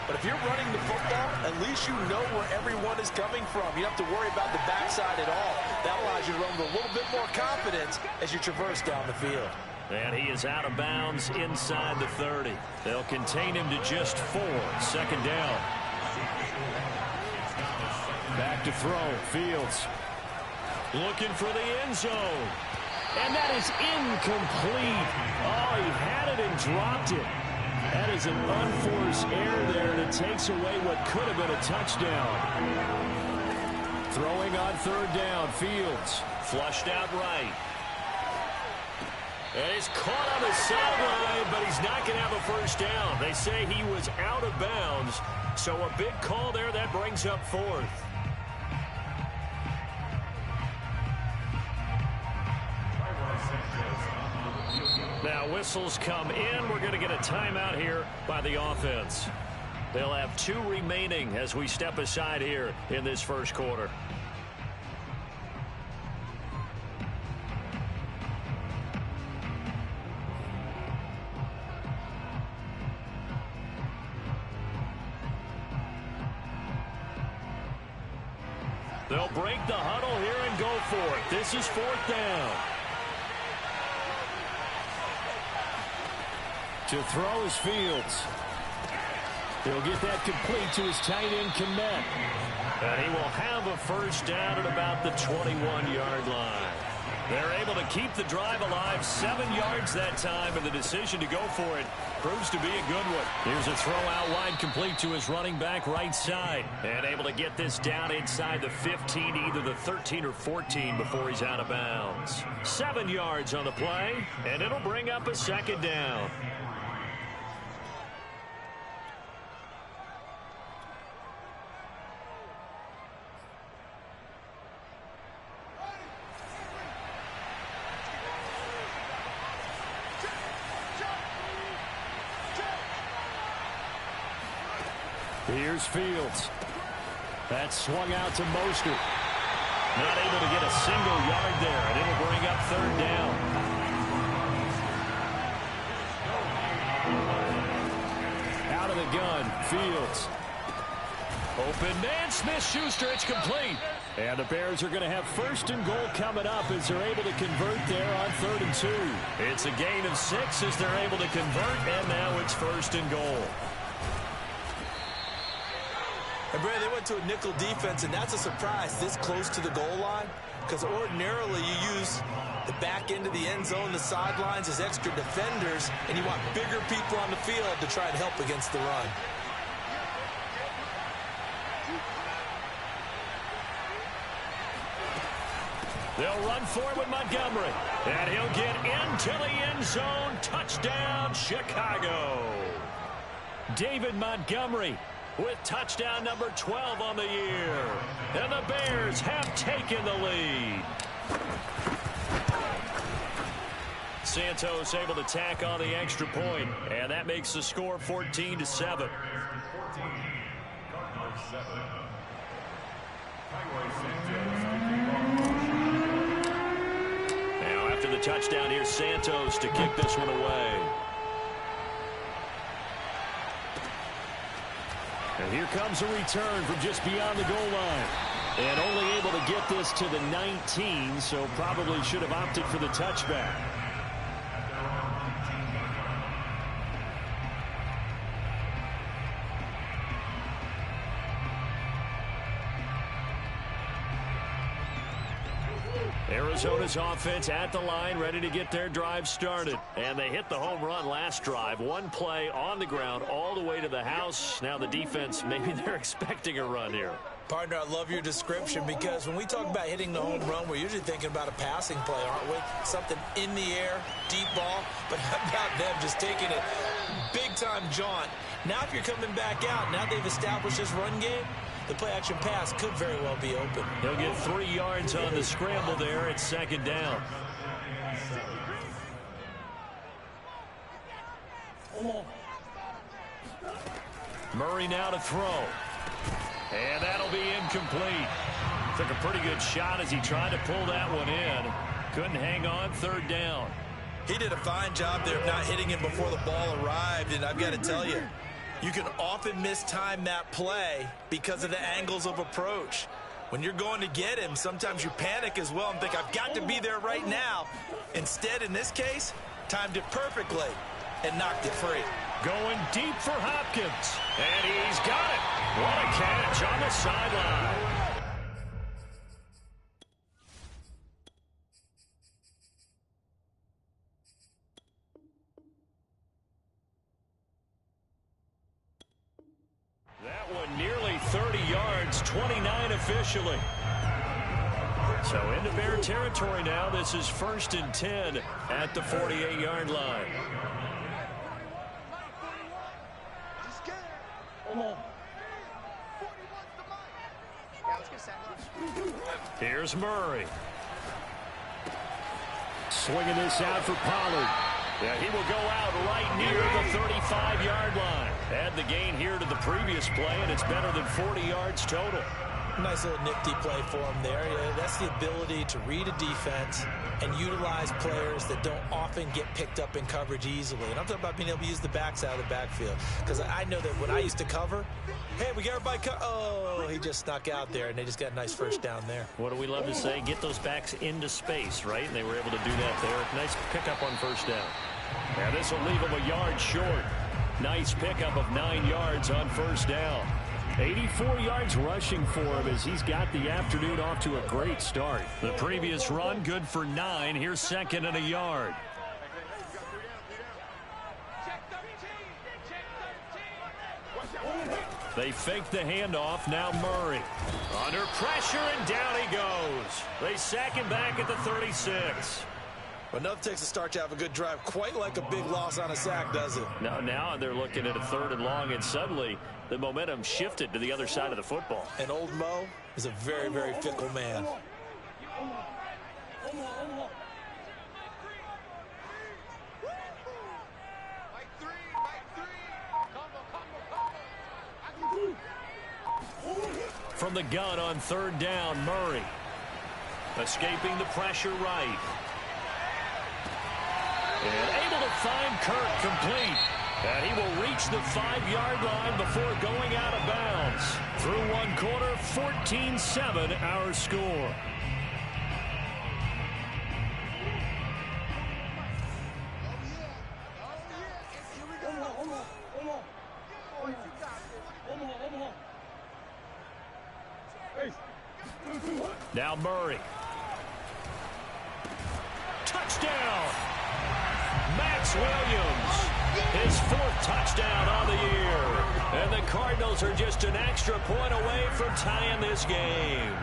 But if you're running the football, at least you know where everyone is coming from. You don't have to worry about the backside at all. That allows you to run with a little bit more confidence as you traverse down the field. And he is out of bounds inside the 30. They'll contain him to just 4. 2nd down. Back to throw. Fields looking for the end zone. And that is incomplete. Oh, he had it and dropped it. That is an unforced error there, and it takes away what could have been a touchdown. Throwing on 3rd down. Fields flushed out right. And he's caught on the sideline, but he's not going to have a first down. They say he was out of bounds, so a big call there. That brings up 4th. Now whistles come in. We're going to get a timeout here by the offense. They'll have 2 remaining as we step aside here in this first quarter. They'll break the huddle here and go for it. This is 4th down. To throw is Fields. He'll get that complete to his tight end, Kmet. And he will have a first down at about the 21-yard line. They're able to keep the drive alive. 7 yards that time, and the decision to go for it proves to be a good one. Here's a throw out wide, complete to his running back right side. And able to get this down inside the 15, either the 13 or 14 before he's out of bounds. 7 yards on the play, and it'll bring up a 2nd down. Here's Fields. That swung out to Mostert. Not able to get a single yard there, and it'll bring up 3rd down. Out of the gun, Fields. Open man, Smith-Schuster, it's complete. And the Bears are going to have 1st and goal coming up as they're able to convert there on 3rd and 2. It's a gain of 6 as they're able to convert, and now it's 1st and goal. And Brad, they went to a nickel defense, and that's a surprise this close to the goal line, because ordinarily you use the back end of the end zone, the sidelines as extra defenders, and you want bigger people on the field to try and help against the run. They'll run for it with Montgomery, and he'll get into the end zone. Touchdown, Chicago. David Montgomery with touchdown number 12 on the year. And the Bears have taken the lead. Santos able to tack on the extra point, and that makes the score 14-7. Now after the touchdown, here's Santos to kick this one away. And here comes a return from just beyond the goal line. And only able to get this to the 19, so probably should have opted for the touchback. Arizona's offense at the line, ready to get their drive started. And they hit the home run last drive. One play on the ground all the way to the house. Now the defense, maybe they're expecting a run here. Partner, I love your description, because when we talk about hitting the home run, we're usually thinking about a passing play, aren't we? Something in the air, deep ball. But how about them just taking it big-time jaunt? Now if you're coming back out, now they've established this run game, the play-action pass could very well be open. He'll get 3 yards on the scramble there. It's second down. Murray now to throw. And that'll be incomplete. Took a pretty good shot as he tried to pull that one in. Couldn't hang on, third down. He did a fine job there of not hitting him before the ball arrived, and I've got to tell you, you can often mistime that play because of the angles of approach. When you're going to get him, sometimes you panic as well and think, I've got to be there right now. Instead, in this case, timed it perfectly and knocked it free. Going deep for Hopkins. And he's got it. What a catch on the sideline. That one nearly 30 yards, 29 officially. So into Bear territory now. This is 1st and 10 at the 48-yard line. Here's Murray. Swinging this out for Pollard. Yeah, he will go out right near the 35-yard line. Add the gain here to the previous play, and it's better than 40 yards total. Nice little nifty play for him there. Yeah, that's the ability to read a defense and utilize players that don't often get picked up in coverage easily. And I'm talking about being able to use the backs out of the backfield. Because I know that when I used to cover, hey, we got everybody oh, he just snuck out there, and they just got a nice first down there. What do we love to say? Get those backs into space, right? And they were able to do that there. Nice pickup on first down. Now this will leave him a yard short. Nice pickup of 9 yards on first down. 84 yards rushing for him as he's got the afternoon off to a great start. The previous run good for 9. Here's 2nd and a yard. They fake the handoff. Now Murray. Under pressure, and down he goes. They sack him back at the 36. But enough takes a start to have a good drive. Quite like a big loss on a sack, does it? Now they're looking at a 3rd and long, and suddenly the momentum shifted to the other side of the football. And old Mo is a very, very fickle man. From the gun on 3rd down, Murray. Escaping the pressure right. And able to find Kirk complete. And he will reach the 5-yard line before going out of bounds. Through one quarter, 14-7 our score. Now Murray. Touchdown! Max Williams, his 4th touchdown on the year. And the Cardinals are just an extra point away from tying this game.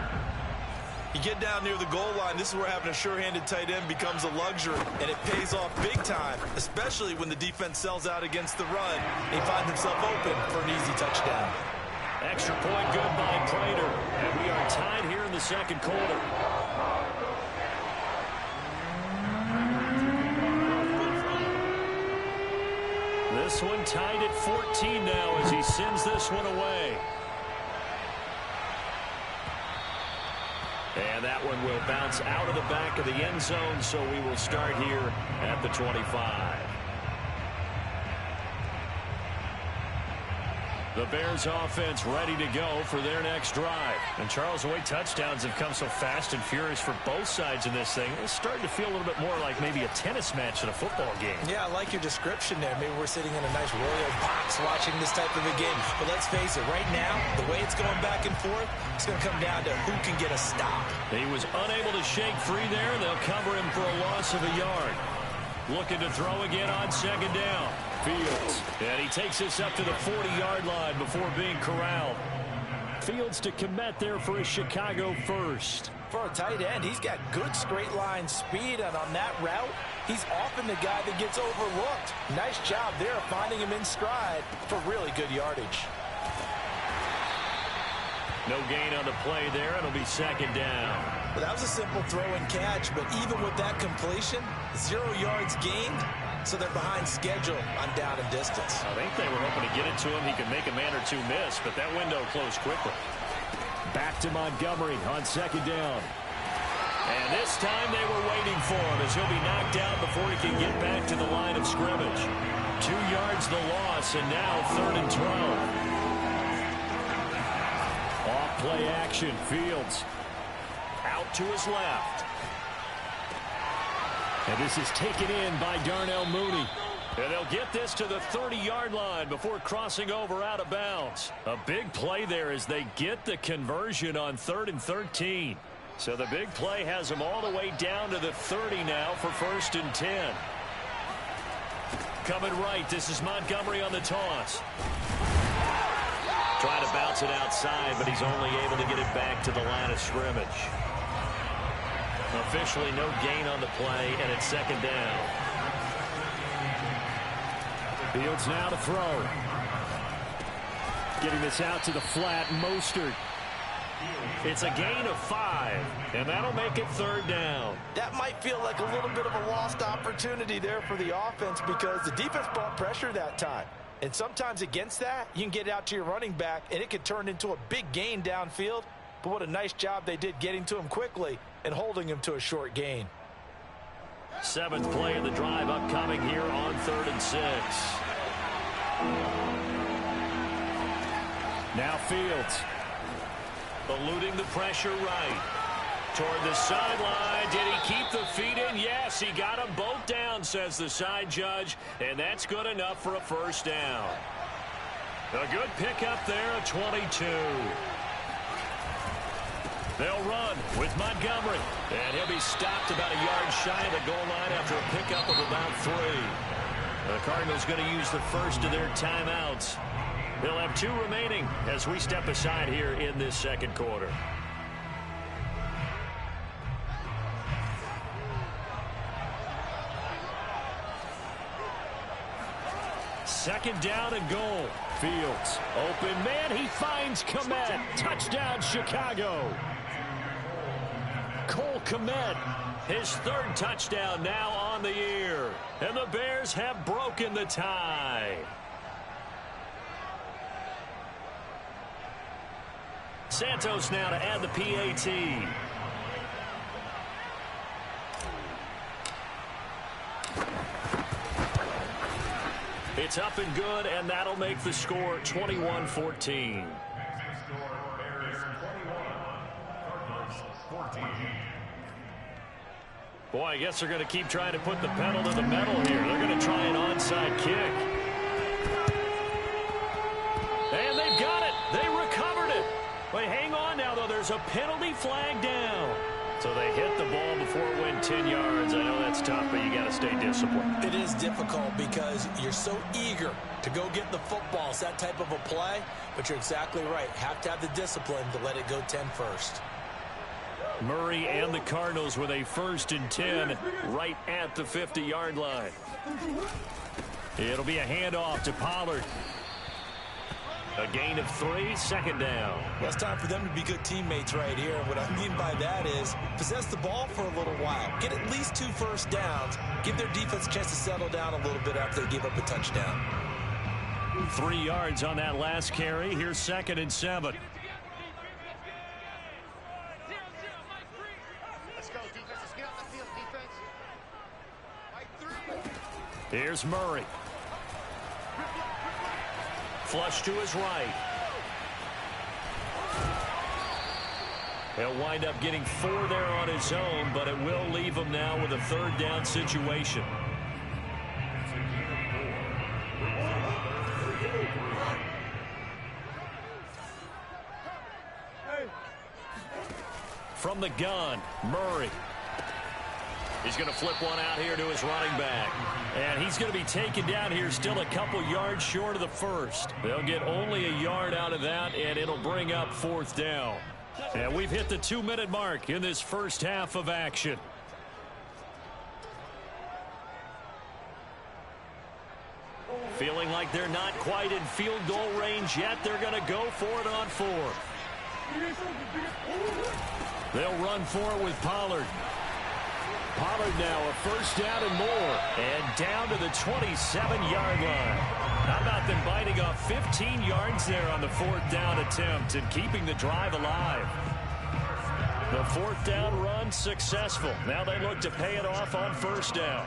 You get down near the goal line, this is where having a sure-handed tight end becomes a luxury, and it pays off big time, especially when the defense sells out against the run and he finds himself open for an easy touchdown. Extra point good by Prater, and we are tied here in the 2nd quarter. This one tied at 14 now as he sends this one away. And that one will bounce out of the back of the end zone, so we will start here at the 25. The Bears offense ready to go for their next drive. And Charles, the way touchdowns have come so fast and furious for both sides in this thing, it's starting to feel a little bit more like maybe a tennis match than a football game. Yeah, I like your description there. Maybe we're sitting in a nice royal box watching this type of a game. But let's face it, right now, the way it's going back and forth, it's going to come down to who can get a stop. He was unable to shake free there. They'll cover him for a loss of a yard. Looking to throw again on second down. Fields. And he takes this up to the 40-yard line before being corralled. Fields to commit there for a Chicago first. For a tight end, he's got good straight line speed, and on that route, he's often the guy that gets overlooked. Nice job there finding him in stride for really good yardage. No gain on the play there. It'll be second down. Well, that was a simple throw and catch, but even with that completion, 0 yards gained, so they're behind schedule on down and distance. I think they were hoping to get it to him. He could make a man or two miss, but that window closed quickly. Back to Montgomery on second down. And this time they were waiting for him as he'll be knocked out before he can get back to the line of scrimmage. 2 yards the loss, and now 3rd and 12. Off play action. Fields out to his left. And this is taken in by Darnell Mooney. And they'll get this to the 30-yard line before crossing over out of bounds. A big play there as they get the conversion on 3rd and 13. So the big play has them all the way down to the 30 now for 1st and 10. Coming right, this is Montgomery on the toss. Trying to bounce it outside, but he's only able to get it back to the line of scrimmage. Officially no gain on the play, and it's second down. Fields now to throw. Getting this out to the flat, Mostert. It's a gain of 5, and that'll make it 3rd down. That might feel like a little bit of a lost opportunity there for the offense because the defense brought pressure that time. And sometimes against that, you can get it out to your running back, and it could turn into a big gain downfield. But what a nice job they did getting to him quickly and holding him to a short gain. 7th play of the drive upcoming here on 3rd and 6. Now Fields. Eluding the pressure right. Toward the sideline. Did he keep the feet in? Yes, he got them both down, says the side judge. And that's good enough for a 1st down. A good pickup there at 22. They'll run with Montgomery. And he'll be stopped about a yard shy of the goal line after a pickup of about 3. The Cardinals going to use the first of their timeouts. They'll have 2 remaining as we step aside here in this second quarter. Second down and goal. Fields. Open man. He finds Kmet. Touchdown, Chicago. Cole Kmet. His 3rd touchdown now on the year. And the Bears have broken the tie. Santos now to add the PAT. It's up and good, and that'll make the score 21-14. Boy, I guess they're going to keep trying to put the pedal to the metal here. They're going to try an onside kick. And they've got it. They recovered it. But hang on now, though. There's a penalty flag down. So they hit the ball before it went 10 yards. I know that's tough, but you got to stay disciplined. It is difficult because you're so eager to go get the football. It's that type of a play, but you're exactly right. Have to have the discipline to let it go 10 first. Murray and the Cardinals with a 1st and 10 right at the 50-yard line. It'll be a handoff to Pollard. A gain of 3, second down. Well, it's time for them to be good teammates right here. What I mean by that is possess the ball for a little while. Get at least 2 first downs. Give their defense a chance to settle down a little bit after they give up a touchdown. 3 yards on that last carry. Here's 2nd and 7. Let's go, defense. Let's get off the field, defense. Like 3. Here's Murray. Flush to his right. He'll wind up getting 4 there on his own, but it will leave him now with a 3rd down situation. From the gun, Murray. He's going to flip one out here to his running back. And he's going to be taken down here still a couple yards short of the first. They'll get only a yard out of that, and it'll bring up 4th down. And we've hit the 2-minute mark in this first half of action. Feeling like they're not quite in field goal range yet. They're going to go for it on 4th. They'll run for it with Pollard. Pollard now a 1st down and more. And down to the 27-yard line. How about them biting off 15 yards there on the 4th down attempt and keeping the drive alive? The 4th down run successful. Now they look to pay it off on 1st down.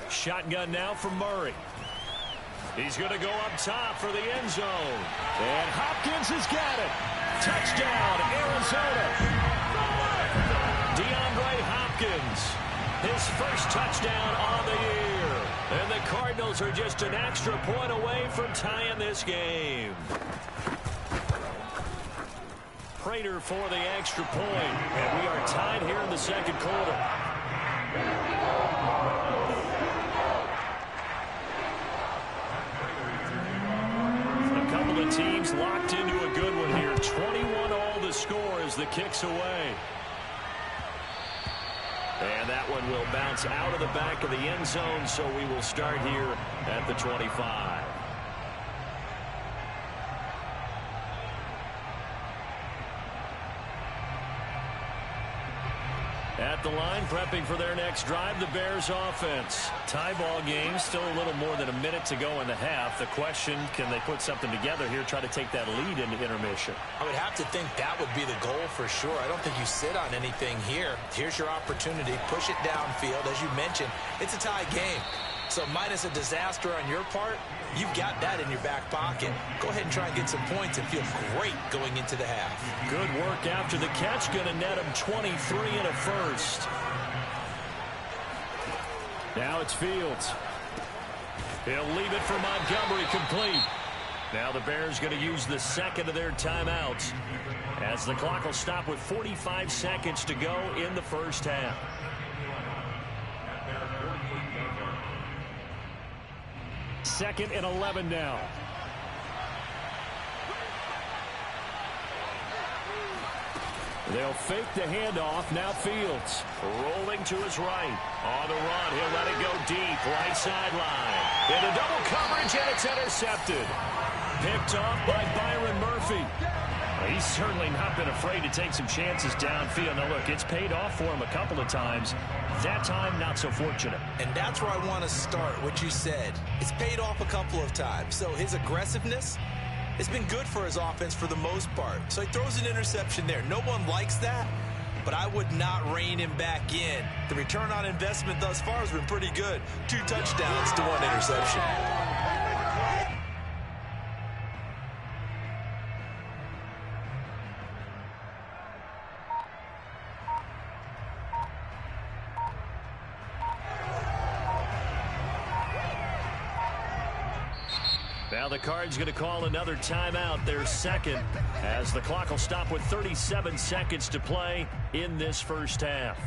Shotgun now from Murray. He's going to go up top for the end zone. And Hopkins has got it. Touchdown, Arizona. DeAndre Hopkins, his first touchdown on the year. And the Cardinals are just an extra point away from tying this game. Prater for the extra point. And we are tied here in the 2nd quarter. The teams locked into a good one here. 21-all the score as the kick's away. And that one will bounce out of the back of the end zone, so we will start here at the 25. At the line, prepping for their next drive, the Bears offense. Tie ball game, still a little more than a minute to go in the half. The question, can they put something together here, try to take that lead into intermission? I would have to think that would be the goal for sure. I don't think you sit on anything here. Here's your opportunity. Push it downfield. As you mentioned, it's a tie game. So minus a disaster on your part, you've got that in your back pocket. Go ahead and try and get some points and feel great going into the half. Good work after the catch. Going to net him 23 and a first. Now it's Fields. He'll leave it for Montgomery complete. Now the Bears going to use the 2nd of their timeouts as the clock will stop with 45 seconds to go in the first half. Second and 11 now. They'll fake the handoff. Now Fields rolling to his right. On the run, he'll let it go deep. Right sideline. Into double coverage, and it's intercepted. Picked off by Byron Murphy. He's certainly not been afraid to take some chances downfield. Now, look, it's paid off for him a couple of times. That time, not so fortunate. And that's where I want to start, what you said. It's paid off a couple of times. So his aggressiveness has been good for his offense for the most part. So he throws an interception there. No one likes that, but I would not rein him back in. The return on investment thus far has been pretty good. 2 touchdowns to 1 interception. Now the Cards going to call another timeout, their 2nd, as the clock will stop with 37 seconds to play in this first half.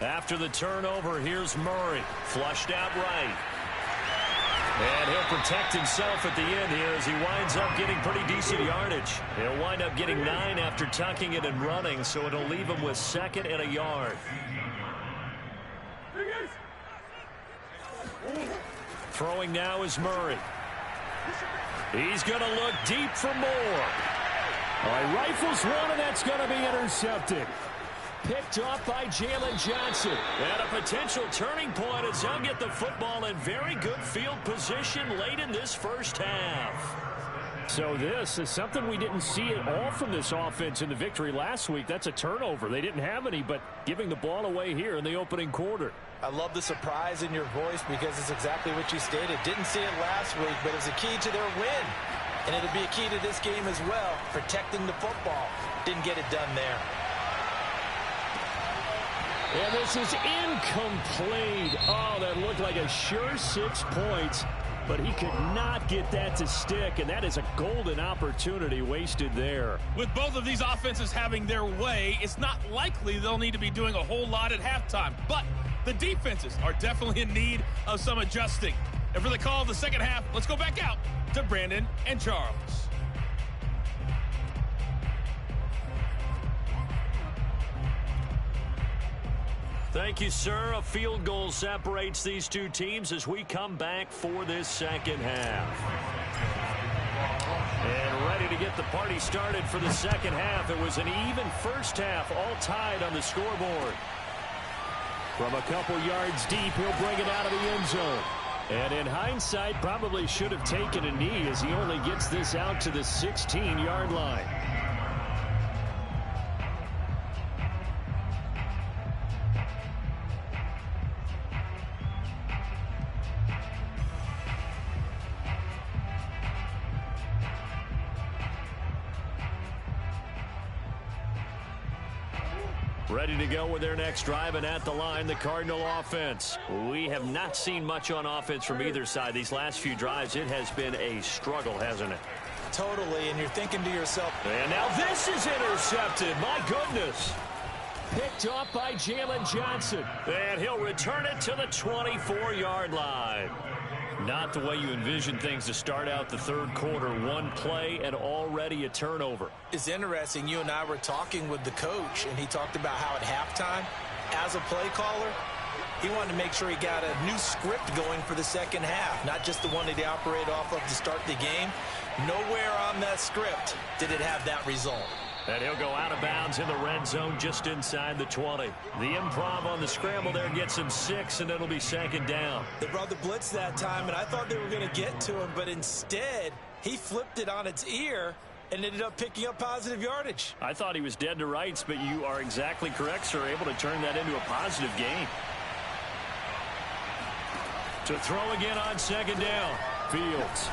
After the turnover, here's Murray, flushed out right. And he'll protect himself at the end here as he winds up getting pretty decent yardage. He'll wind up getting 9 after tucking it and running, so it'll leave him with 2nd and a yard. Throwing now is Murray. He's going to look deep for more. All right, rifles one, and that's going to be intercepted. Picked off by Jalen Johnson. And a potential turning point as they'll get the football in very good field position late in this first half. So this is something we didn't see at all from this offense in the victory last week. That's a turnover. They didn't have any, but giving the ball away here in the opening quarter. I love the surprise in your voice because it's exactly what you stated. Didn't see it last week, but it's a key to their win. And it'll be a key to this game as well, protecting the football. Didn't get it done there. And this is incomplete. Oh, that looked like a sure 6 points. But he could not get that to stick, and that is a golden opportunity wasted there. With both of these offenses having their way, it's not likely they'll need to be doing a whole lot at halftime. But the defenses are definitely in need of some adjusting. And for the call of the second half, let's go back out to Brandon and Charles. Thank you, sir. A field goal separates these two teams as we come back for this second half. And ready to get the party started for the second half. It was an even first half, all tied on the scoreboard. From a couple yards deep, he'll bring it out of the end zone. And in hindsight, probably should have taken a knee as he only gets this out to the 16-yard line. Ready to go with their next drive, and at the line, the Cardinal offense. We have not seen much on offense from either side. These last few drives, it has been a struggle, hasn't it? Totally, and you're thinking to yourself, and now this is intercepted. My goodness. Picked off by Jalen Johnson. And he'll return it to the 24-yard line. Not the way you envision things to start out the third quarter. One play and already a turnover. It's interesting. You and I were talking with the coach, and he talked about how at halftime, as a play caller, he wanted to make sure he got a new script going for the second half, not just the one that he operated off of to start the game. Nowhere on that script did it have that result. And he'll go out of bounds in the red zone just inside the 20. The improv on the scramble there gets him 6, and it'll be second down. They brought the blitz that time, and I thought they were going to get to him, but instead he flipped it on its ear and ended up picking up positive yardage. I thought he was dead to rights, but you are exactly correct, sir. Able to turn that into a positive gain. To throw again on second down. Fields.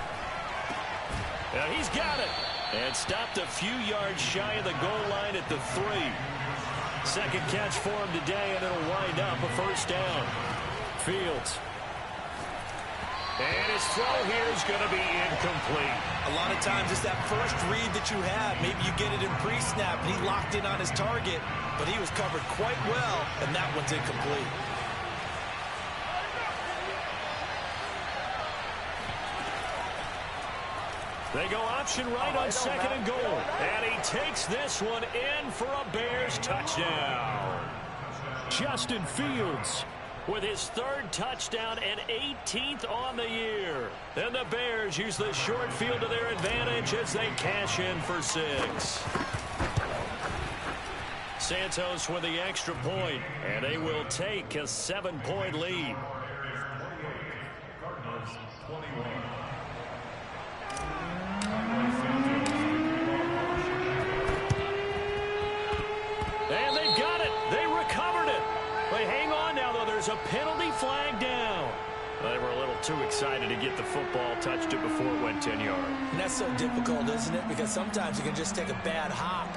And he's got it. And stopped a few yards shy of the goal line at the 3. Second catch for him today, and it'll wind up a first down. Fields. And his throw here is going to be incomplete. A lot of times it's that first read that you have. Maybe you get it in pre-snap, and he locked in on his target, but he was covered quite well, and that one's incomplete. They go option right on second and goal. And he takes this one in for a Bears touchdown. Justin Fields with his third touchdown and 18th on the year. And the Bears use the short field to their advantage as they cash in for 6. Santos with the extra point, and they will take a 7-point lead. And they've got it. They recovered it. They hang on now, though. There's a penalty flag down. They were a little too excited to get the football, touched it before it went 10 yards. And that's so difficult, isn't it? Because sometimes you can just take a bad hop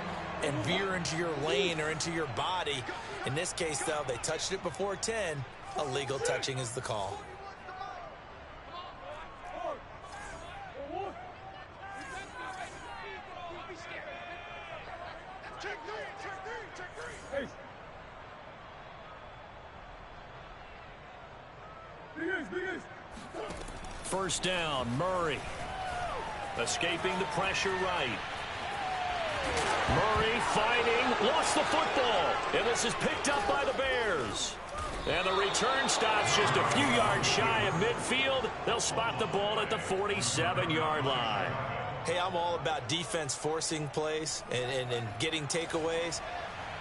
and veer into your lane or into your body. In this case, though, they touched it before 10. Illegal touching is the call. First down, Murray. Escaping the pressure right. Murray fighting, lost the football. And this is picked up by the Bears. And the return stops just a few yards shy of midfield. They'll spot the ball at the 47-yard line. Hey, I'm all about defense forcing plays and getting takeaways.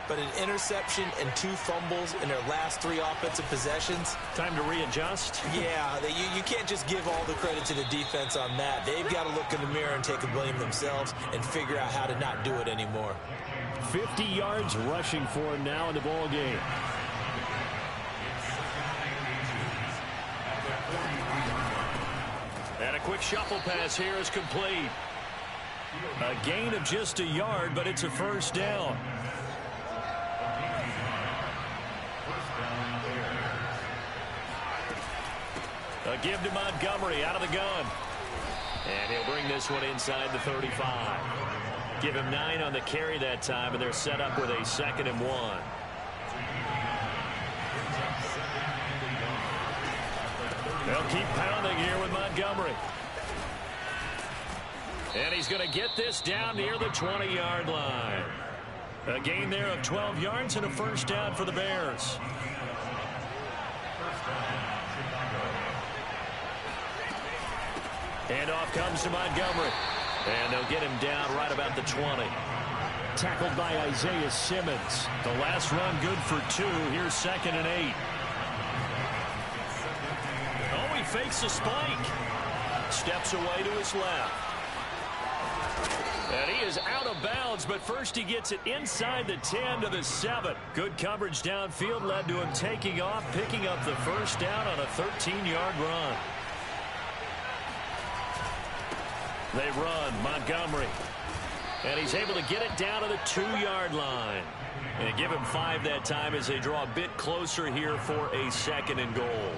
But an interception and 2 fumbles in their last 3 offensive possessions. Time to readjust. Yeah, you can't just give all the credit to the defense on that. They've got to look in the mirror and take the blame themselves and figure out how to not do it anymore. 50 yards rushing for him now in the ball game. And a quick shuffle pass here is complete. A gain of just a yard, but it's a first down. A give to Montgomery out of the gun. And he'll bring this one inside the 35. Give him 9 on the carry that time, and they're set up with a 2nd and 1. They'll keep pounding here with Montgomery. And he's going to get this down near the 20-yard line. A gain there of 12 yards and a first down for the Bears. And off comes to Montgomery. And they'll get him down right about the 20. Tackled by Isaiah Simmons. The last run good for 2. Here's 2nd and 8. Oh, he fakes a spike. Steps away to his left. And he is out of bounds, but first he gets it inside the 10 to the 7. Good coverage downfield led to him taking off, picking up the first down on a 13-yard run. They run Montgomery. And he's able to get it down to the 2-yard line. And give him 5 that time as they draw a bit closer here for a 2nd and goal.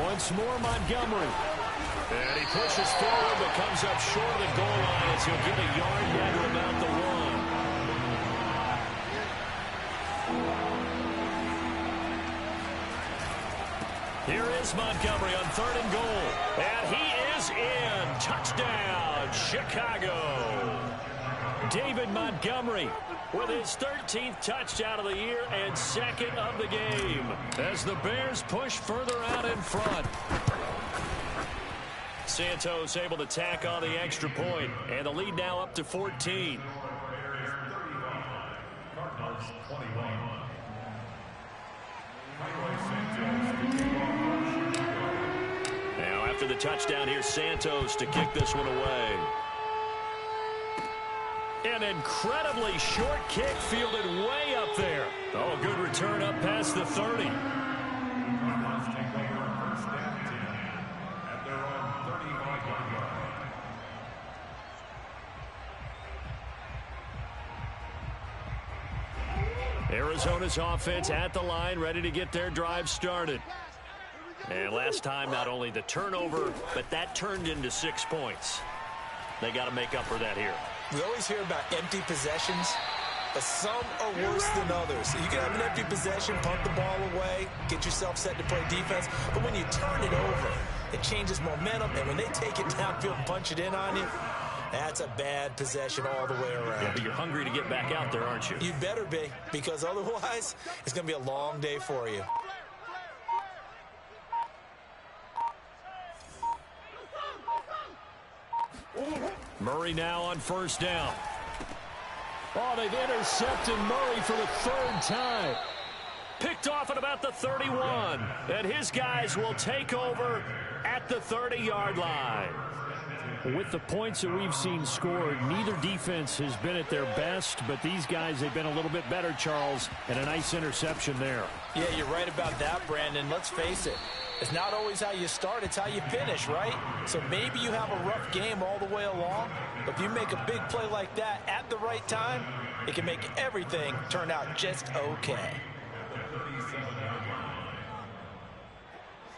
Once more Montgomery. And he pushes forward but comes up short of the goal line as he'll get a yard down to about the 1. Here is Montgomery on 3rd and goal. And he is in. Touchdown, Chicago. David Montgomery with his 13th touchdown of the year and 2nd of the game as the Bears push further out in front. Santos able to tack on the extra point, and the lead now up to 14. Now after the touchdown, here's Santos to kick this one away. An incredibly short kick fielded way up there. Oh, good return up past the 30. Arizona's offense at the line, ready to get their drive started. And last time, not only the turnover, but that turned into 6 points. They got to make up for that here. We always hear about empty possessions, but some are worse than others. You can have an empty possession, punt the ball away, get yourself set to play defense, but when you turn it over, it changes momentum, and when they take it downfield and punch it in on you, that's a bad possession all the way around. Yeah, but you're hungry to get back out there, aren't you? You better be, because otherwise, it's going to be a long day for you. Murray now on 1st down. Oh, they've intercepted Murray for the 3rd time. Picked off at about the 31. And his guys will take over at the 30-yard line. With the points that we've seen scored, neither defense has been at their best, but these guys, they've been a little bit better, Charles, and a nice interception there. Yeah, you're right about that, Brandon. Let's face it. It's not always how you start, it's how you finish, right? So maybe you have a rough game all the way along, but if you make a big play like that at the right time, it can make everything turn out just okay.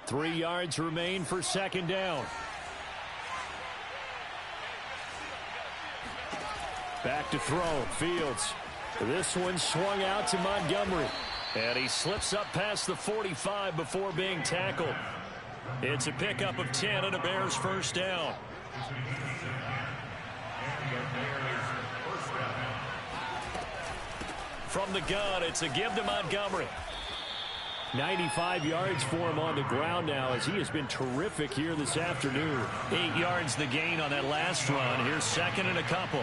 3 yards remain for 2nd down. Back to throw, Fields. This one swung out to Montgomery. And he slips up past the 45 before being tackled. It's a pickup of 10 and a Bears 1st down. From the gun, it's a give to Montgomery. 95 yards for him on the ground now as he has been terrific here this afternoon. 8 yards the gain on that last run. Here's second and a couple.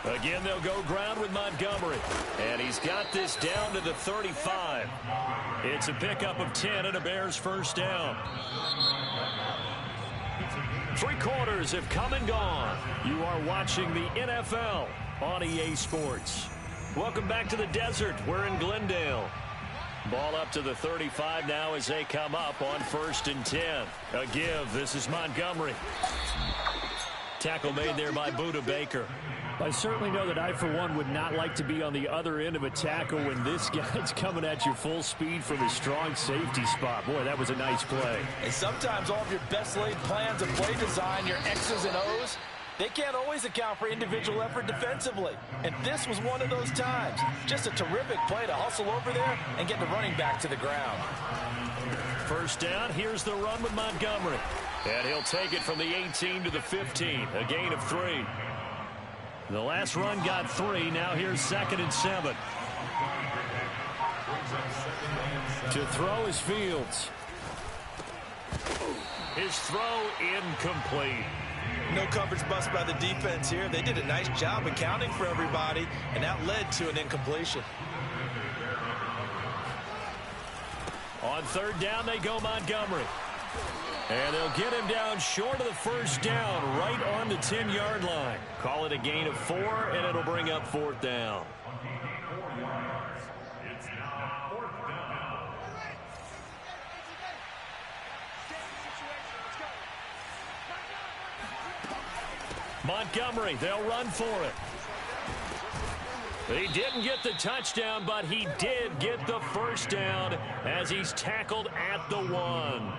Again, they'll go ground with Montgomery. And he's got this down to the 35. It's a pickup of 10 and a Bears first down. 3 quarters have come and gone. You are watching the NFL on EA Sports. Welcome back to the desert. We're in Glendale. Ball up to the 35 now as they come up on 1st and 10. A give. This is Montgomery. Tackle made there by Budda Baker. I certainly know that I, for one, would not like to be on the other end of a tackle when this guy's coming at you full speed from his strong safety spot. Boy, that was a nice play. And sometimes all of your best laid plans of play design, your X's and O's, they can't always account for individual effort defensively. And this was one of those times. Just a terrific play to hustle over there and get the running back to the ground. First down, here's the run with Montgomery. And he'll take it from the 18 to the 15, a gain of 3. The last run got 3. Now here's 2nd and 7. To throw is Fields. His throw incomplete. No coverage bust by the defense here. They did a nice job accounting for everybody, and that led to an incompletion. On 3rd down, they go Montgomery. And they'll get him down short of the first down, right on the 10-yard line. Call it a gain of 4, and it'll bring up 4th down. It's now 4th down. Montgomery, they'll run for it. He didn't get the touchdown, but he did get the first down as he's tackled at the 1.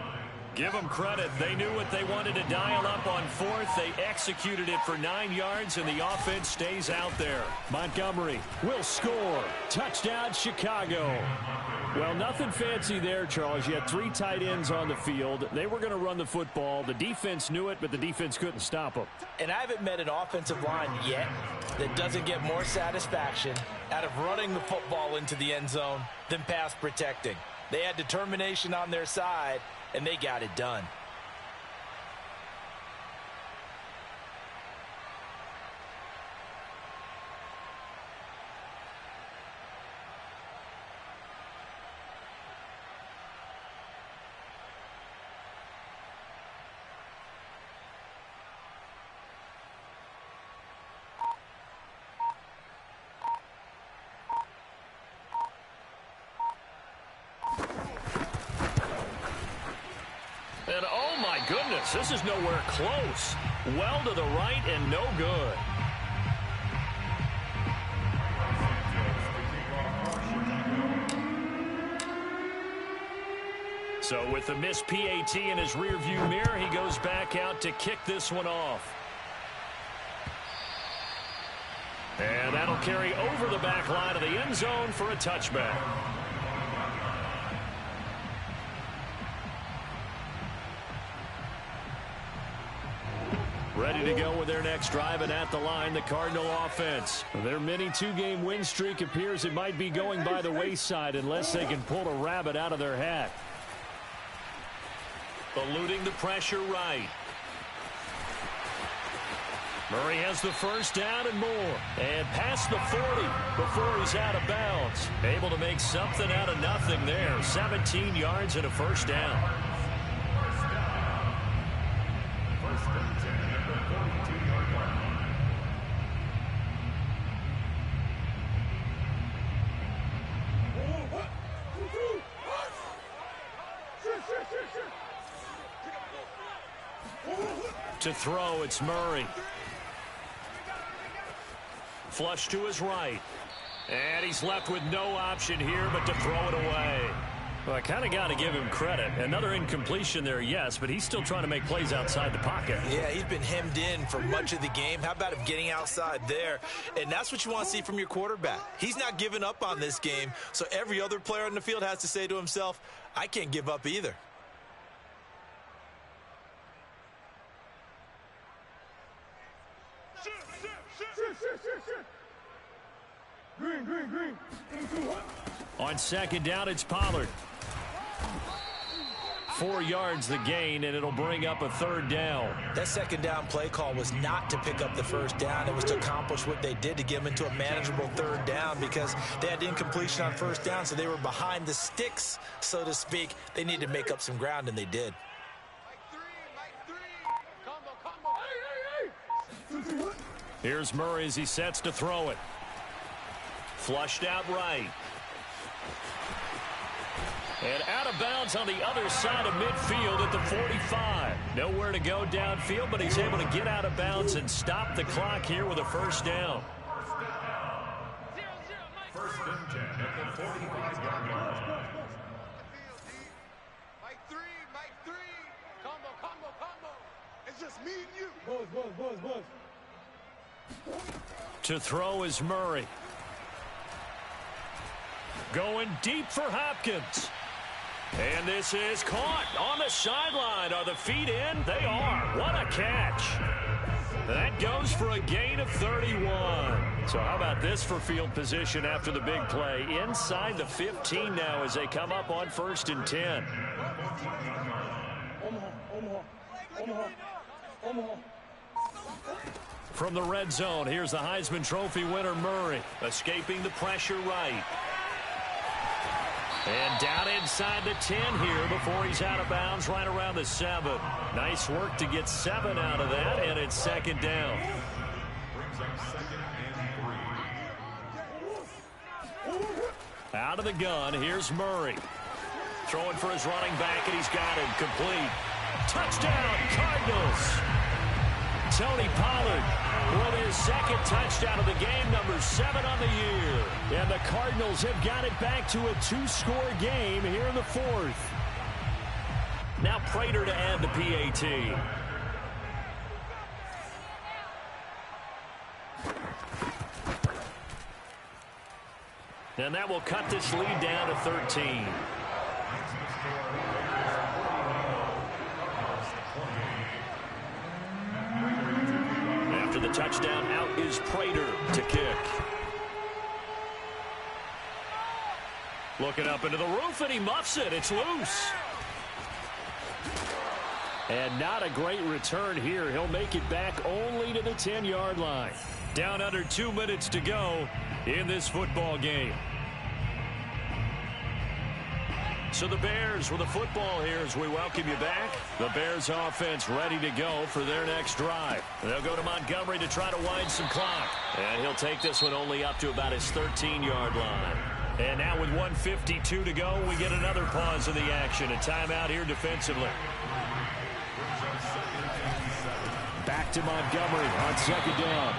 Give them credit. They knew what they wanted to dial up on 4th. They executed it for 9 yards, and the offense stays out there. Montgomery will score. Touchdown, Chicago. Well, nothing fancy there, Charles. You had 3 tight ends on the field. They were going to run the football. The defense knew it, but the defense couldn't stop them. And I haven't met an offensive line yet that doesn't get more satisfaction out of running the football into the end zone than pass protecting. They had determination on their side, and they got it done. And oh my goodness, this is nowhere close. Well to the right and no good. So with the missed PAT in his rearview mirror, he goes back out to kick this one off. And that'll carry over the back line of the end zone for a touchback. Ready to go with their next drive, and at the line, the Cardinal offense. Their mini 2-game win streak appears it might be going by the wayside unless they can pull a rabbit out of their hat. Eluding the pressure right. Murray has the first down and more. And past the 40 before he's out of bounds. Able to make something out of nothing there. 17 yards and a first down. To throw, it's Murray. Flush to his right. And he's left with no option here but to throw it away. Well, I kind of got to give him credit. Another incompletion there, yes, but he's still trying to make plays outside the pocket. Yeah, he's been hemmed in for much of the game. How about him getting outside there? And that's what you want to see from your quarterback. He's not giving up on this game, so every other player on the field has to say to himself, I can't give up either. Green. On second down, it's Pollard. 4 yards the gain, and it'll bring up a third down. That second down play call was not to pick up the first down. It was to accomplish what they did, to get them into a manageable third down, because they had incompletion on first down, so they were behind the sticks, so to speak. They needed to make up some ground, and they did. Here's Murray as he sets to throw it. Flushed out right. And out of bounds on the other side of midfield at the 45. Nowhere to go downfield, but he's able to get out of bounds and stop the clock here with a first down. First and 10 at the 45-yard line. Mike three. Combo. It's just me and you. Buzz. To throw is Murray. Going deep for Hopkins. And this is caught on the sideline. Are the feet in? They are. What a catch. That goes for a gain of 31. So how about this for field position after the big play? Inside the 15 now as they come up on first and 10. Omaha. From the red zone, here's the Heisman Trophy winner Murray. Escaping the pressure right. And down inside the 10 here before he's out of bounds right around the 7. Nice work to get 7 out of that, and it's second down. Brings up second and 3. Out of the gun, here's Murray. Throwing for his running back, and he's got him complete. Touchdown, Cardinals. Tony Pollard with his second touchdown of the game, number 7 on the year. And the Cardinals have got it back to a 2-score game here in the 4th. Now Prater to add the PAT. And that will cut this lead down to 13. After the touchdown, out is Prater to kick. Looking up into the roof, and he muffs it. It's loose. And not a great return here. He'll make it back only to the 10-yard line. Down under 2 minutes to go in this football game. So the Bears with the football here as we welcome you back. The Bears offense ready to go for their next drive. They'll go to Montgomery to try to wind some clock. And he'll take this one only up to about his 13-yard line. And now with 1:52 to go, we get another pause in the action. A timeout here defensively. Back to Montgomery on second down.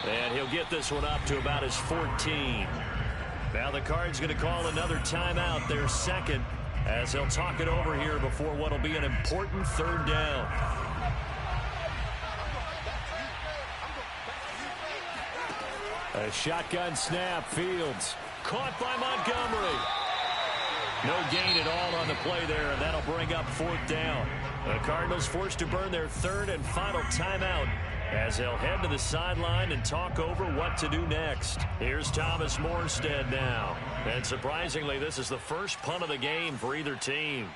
And he'll get this one up to about his 14. Now the Cards going to call another timeout, their second, as they'll talk it over here before what will be an important third down. A shotgun snap, Fields. Caught by Montgomery. No gain at all on the play there, and that'll bring up 4th down. The Cardinals forced to burn their third and final timeout as they'll head to the sideline and talk over what to do next. Here's Thomas Morstead now. And surprisingly, this is the first punt of the game for either team.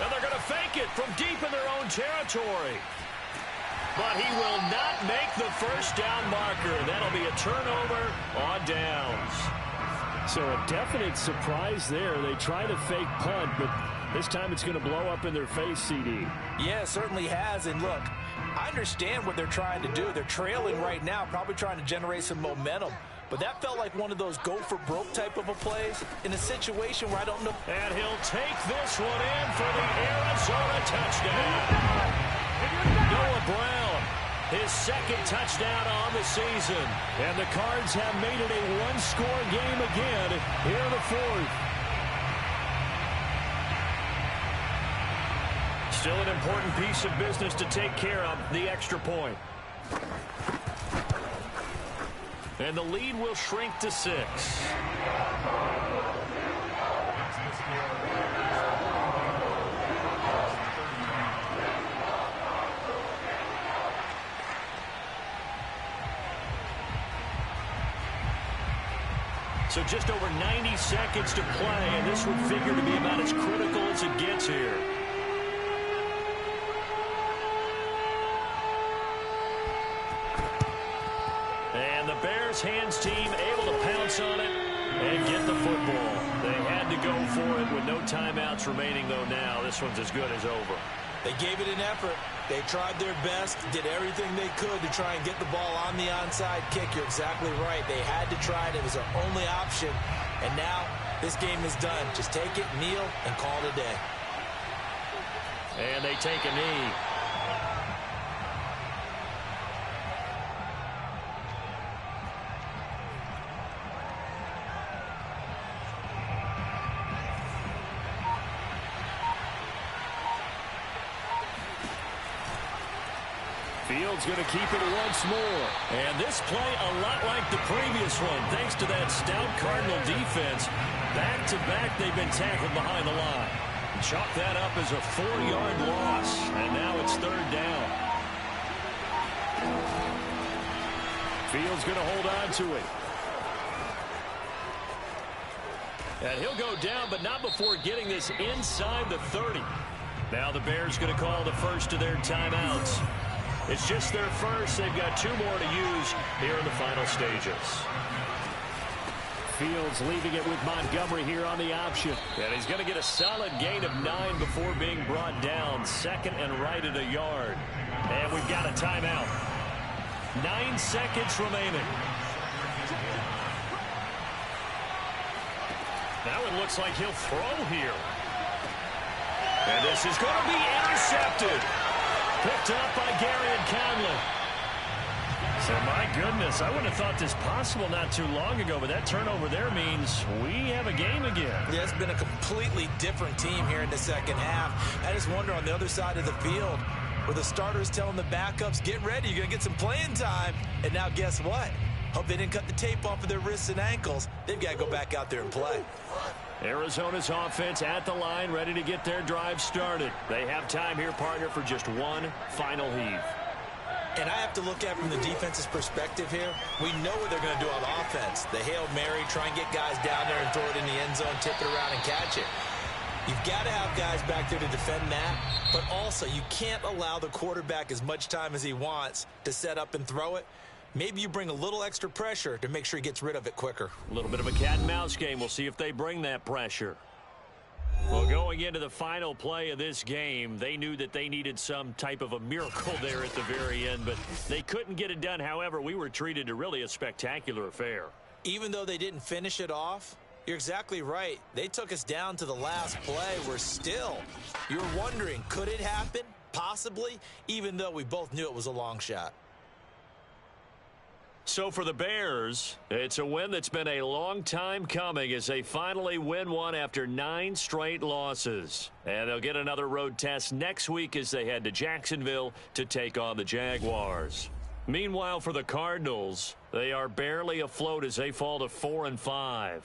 And they're going to fake it from deep in their own territory. But he will not make the first down marker. That'll be a turnover on downs. So a definite surprise there. They try to fake punt, but this time it's going to blow up in their face, CD. Yeah, it certainly has. And look, I understand what they're trying to do. They're trailing right now, probably trying to generate some momentum. But that felt like one of those go-for-broke type of a plays in a situation where I don't know. And he'll take this one in for the Arizona touchdown. Noah Brown, his second touchdown on the season. And the Cards have made it a one-score game again here in the 4th. Still an important piece of business to take care of, the extra point. And the lead will shrink to 6. So just over 90 seconds to play, and this would figure to be about as critical as it gets here. And the Bears hands team able to pounce on it and get the football. They had to go for it with no timeouts remaining, though now this one's as good as over. They gave it an effort. They tried their best, did everything they could to try and get the ball on the onside kick. You're exactly right. They had to try it. It was their only option. And now this game is done. Just take it, kneel, and call it a day. And they take a knee. Fields going to keep it once more. And this play a lot like the previous one, thanks to that stout Cardinal defense. Back-to-back, they've been tackled behind the line. Chalk that up as a 4-yard loss. And now it's third down. Fields going to hold on to it. And he'll go down, but not before getting this inside the 30. Now the Bears going to call the first of their timeouts. It's just their first. They've got 2 more to use here in the final stages. Fields leaving it with Montgomery here on the option. And he's going to get a solid gain of 9 before being brought down. Second and right at a yard. And we've got a timeout. 9 seconds remaining. Now it looks like he'll throw here. And this is going to be intercepted. Picked up by Gary and Conley. So, my goodness, I wouldn't have thought this possible not too long ago, but that turnover there means we have a game again. Yeah, it's been a completely different team here in the second half. I just wonder on the other side of the field where the starters telling the backups, get ready, you're going to get some playing time. And now guess what? Hope they didn't cut the tape off of their wrists and ankles. They've got to go back out there and play. Arizona's offense at the line, ready to get their drive started. They have time here, partner, for just one final heave. And I have to look at it from the defense's perspective here. We know what they're going to do on offense. The Hail Mary, try and get guys down there and throw it in the end zone, tip it around and catch it. You've got to have guys back there to defend that, but also you can't allow the quarterback as much time as he wants to set up and throw it. Maybe you bring a little extra pressure to make sure he gets rid of it quicker. A little bit of a cat and mouse game. We'll see if they bring that pressure. Well, going into the final play of this game, they knew that they needed some type of a miracle there at the very end, but they couldn't get it done. However, we were treated to really a spectacular affair. Even though they didn't finish it off, you're exactly right. They took us down to the last play. We're still, you're wondering, could it happen? Possibly, even though we both knew it was a long shot. So for the Bears, it's a win that's been a long time coming as they finally win one after 9 straight losses. And they'll get another road test next week as they head to Jacksonville to take on the Jaguars. Meanwhile, for the Cardinals, they are barely afloat as they fall to 4-5.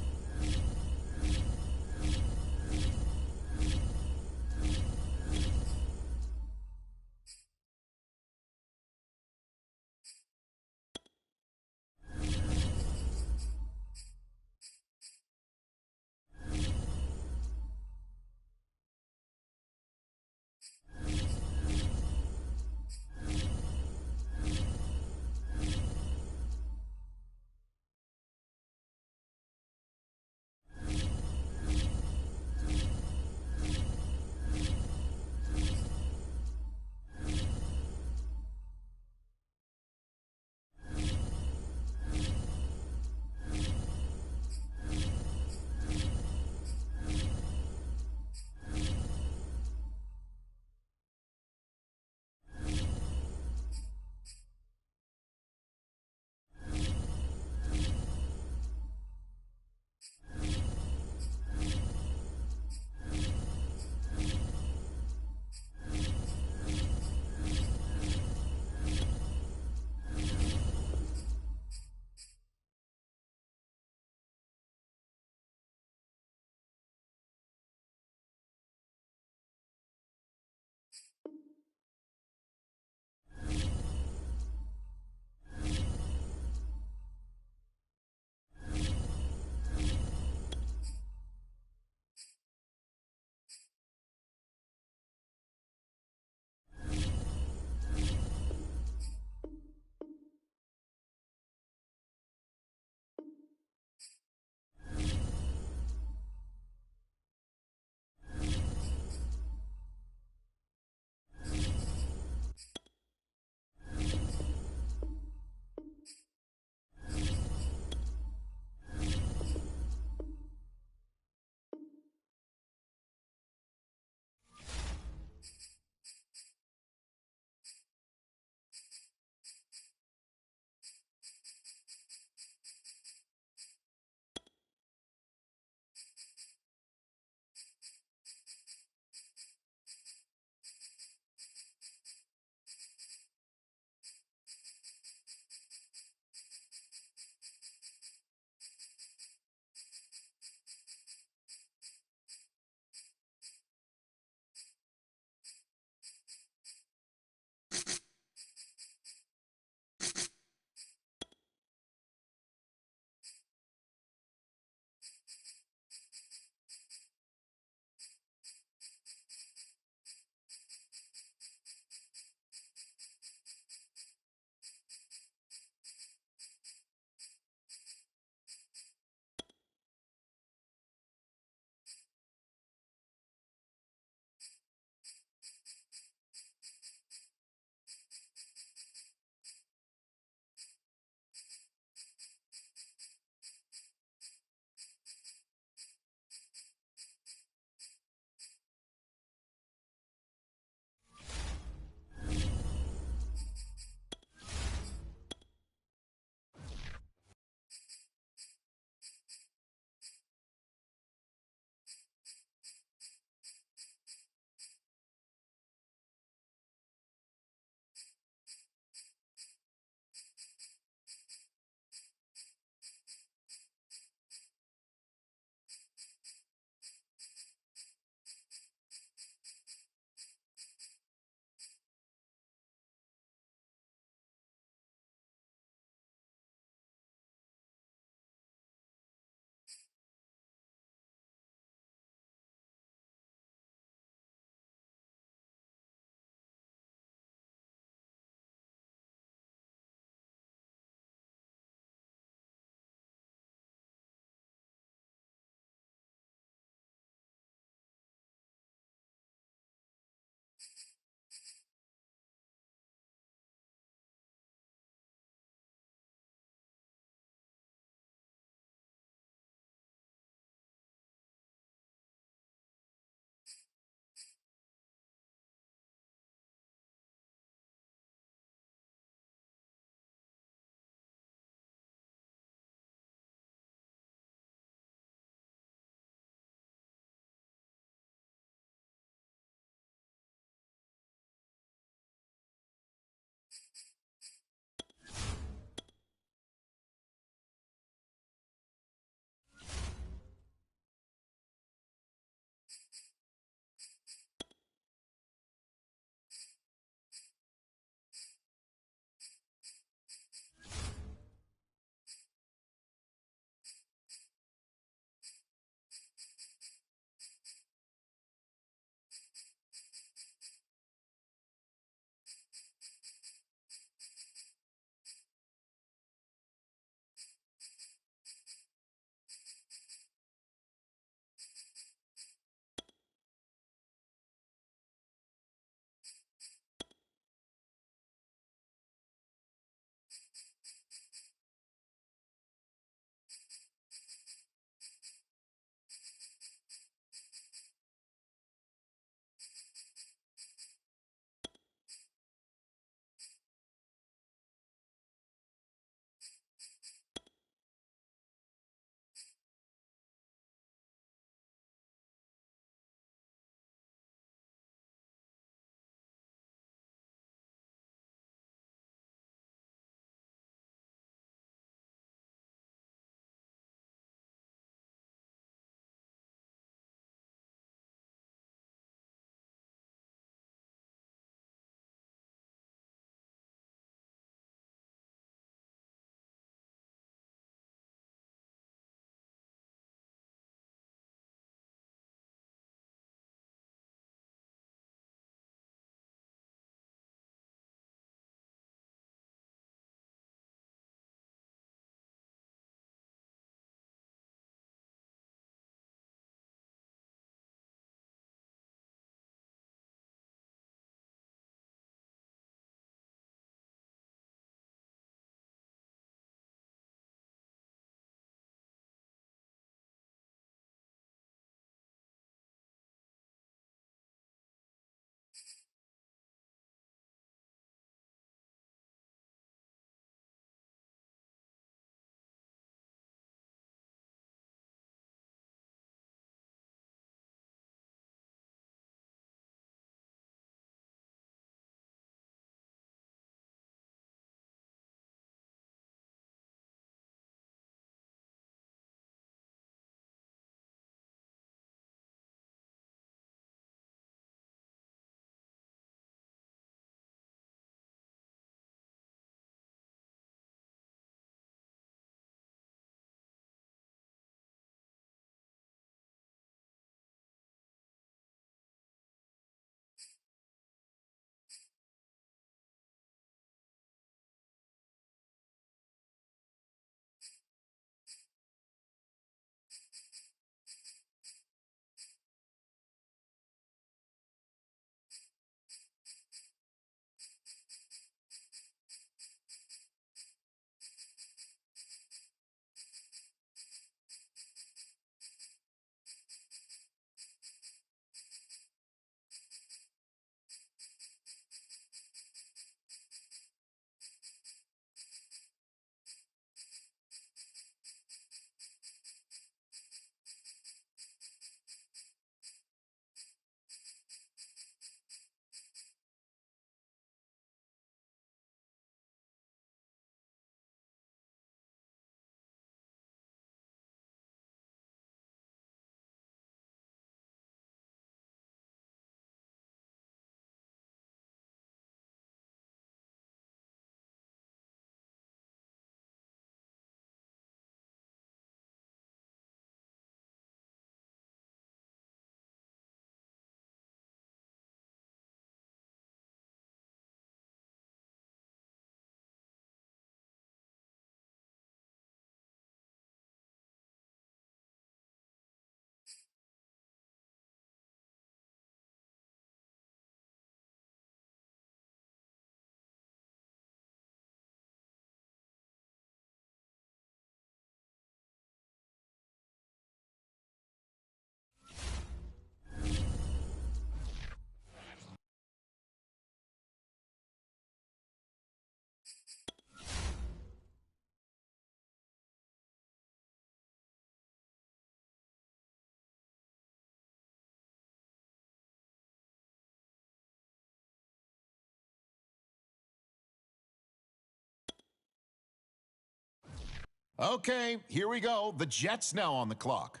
Okay, here we go. The Jets now on the clock.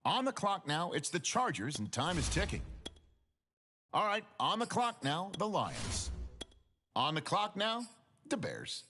On the clock now, it's the Chargers, and time is ticking. All right, on the clock now, the Lions. On the clock now, the Bears.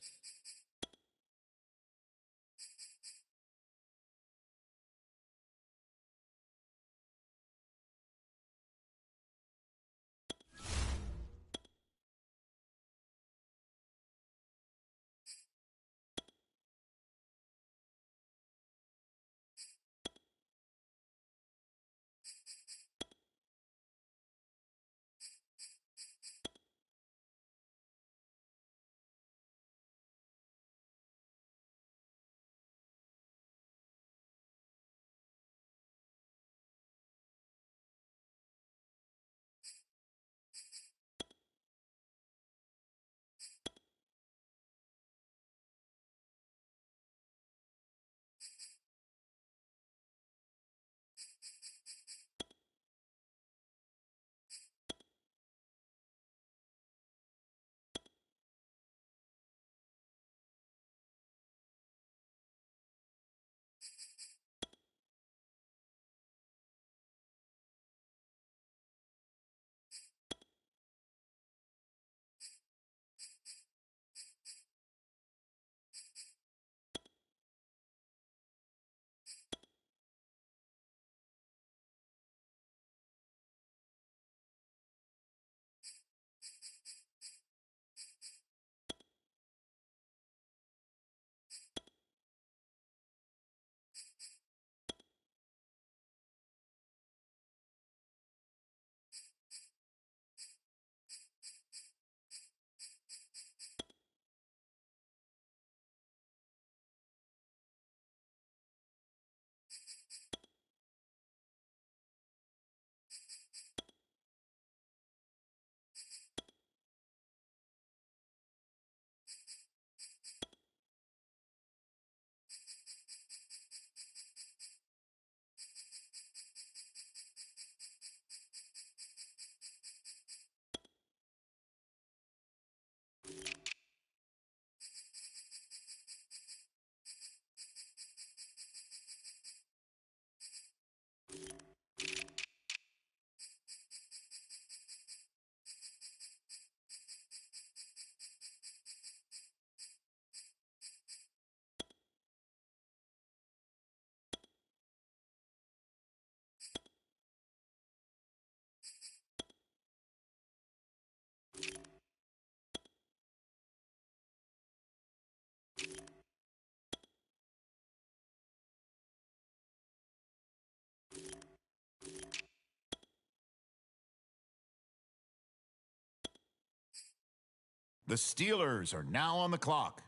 The Steelers are now on the clock.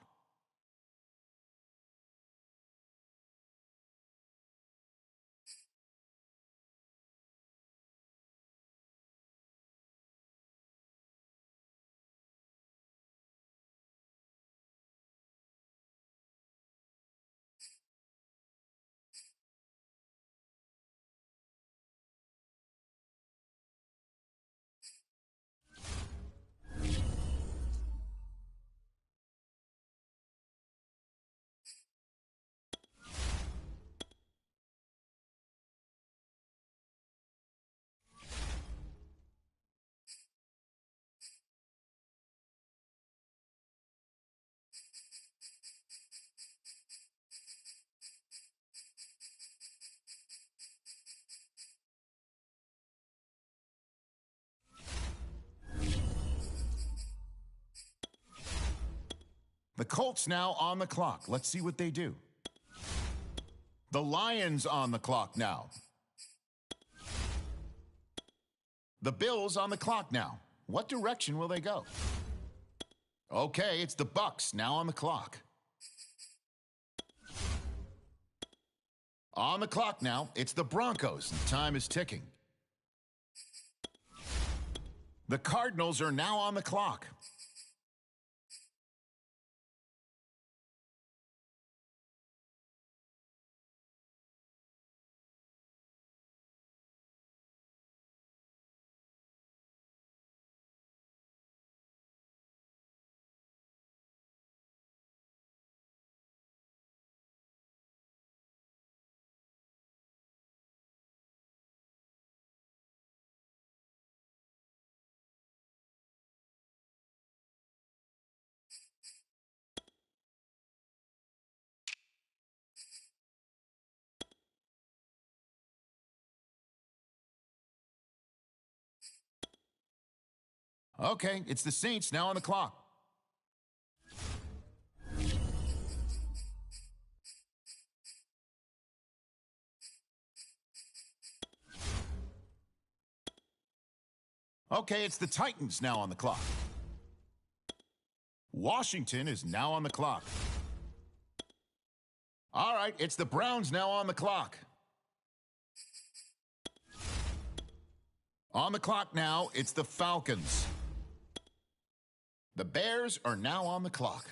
The Colts now on the clock. Let's see what they do. The Lions on the clock now. The Bills on the clock now. What direction will they go? Okay, it's the Bucks now on the clock. On the clock now, it's the Broncos, and time is ticking. The Cardinals are now on the clock. Okay, it's the Saints now on the clock. Okay, it's the Titans now on the clock. Washington is now on the clock. All right, it's the Browns now on the clock. On the clock now, it's the Falcons. The Bears are now on the clock.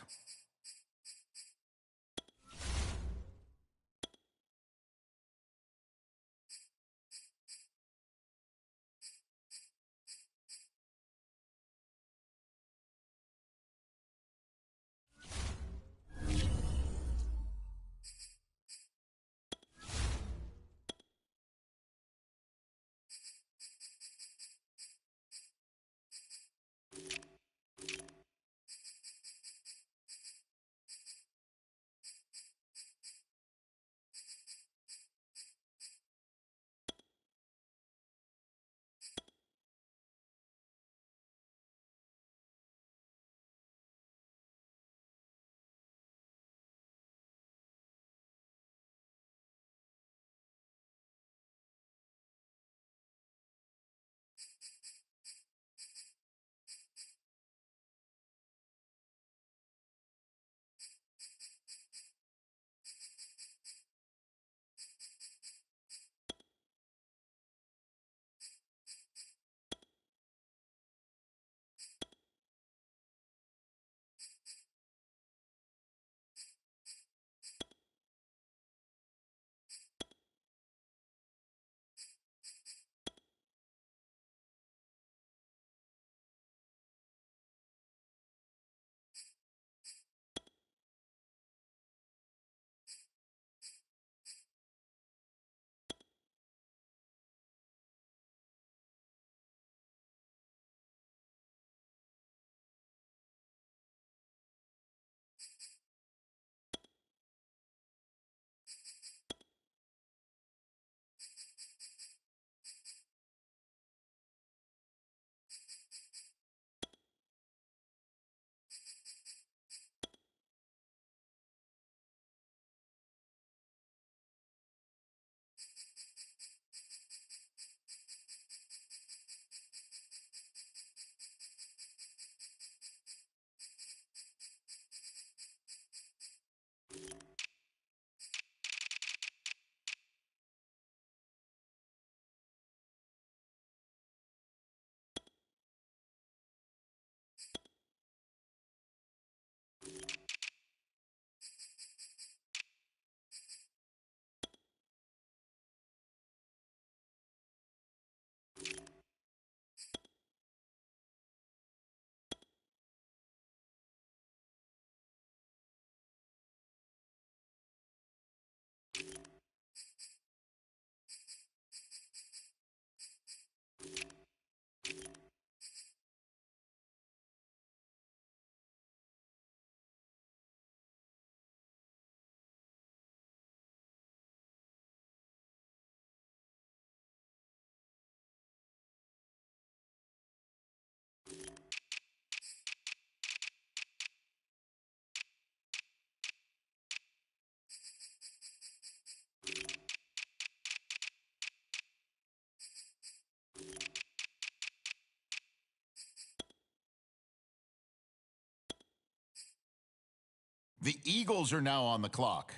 The Eagles are now on the clock.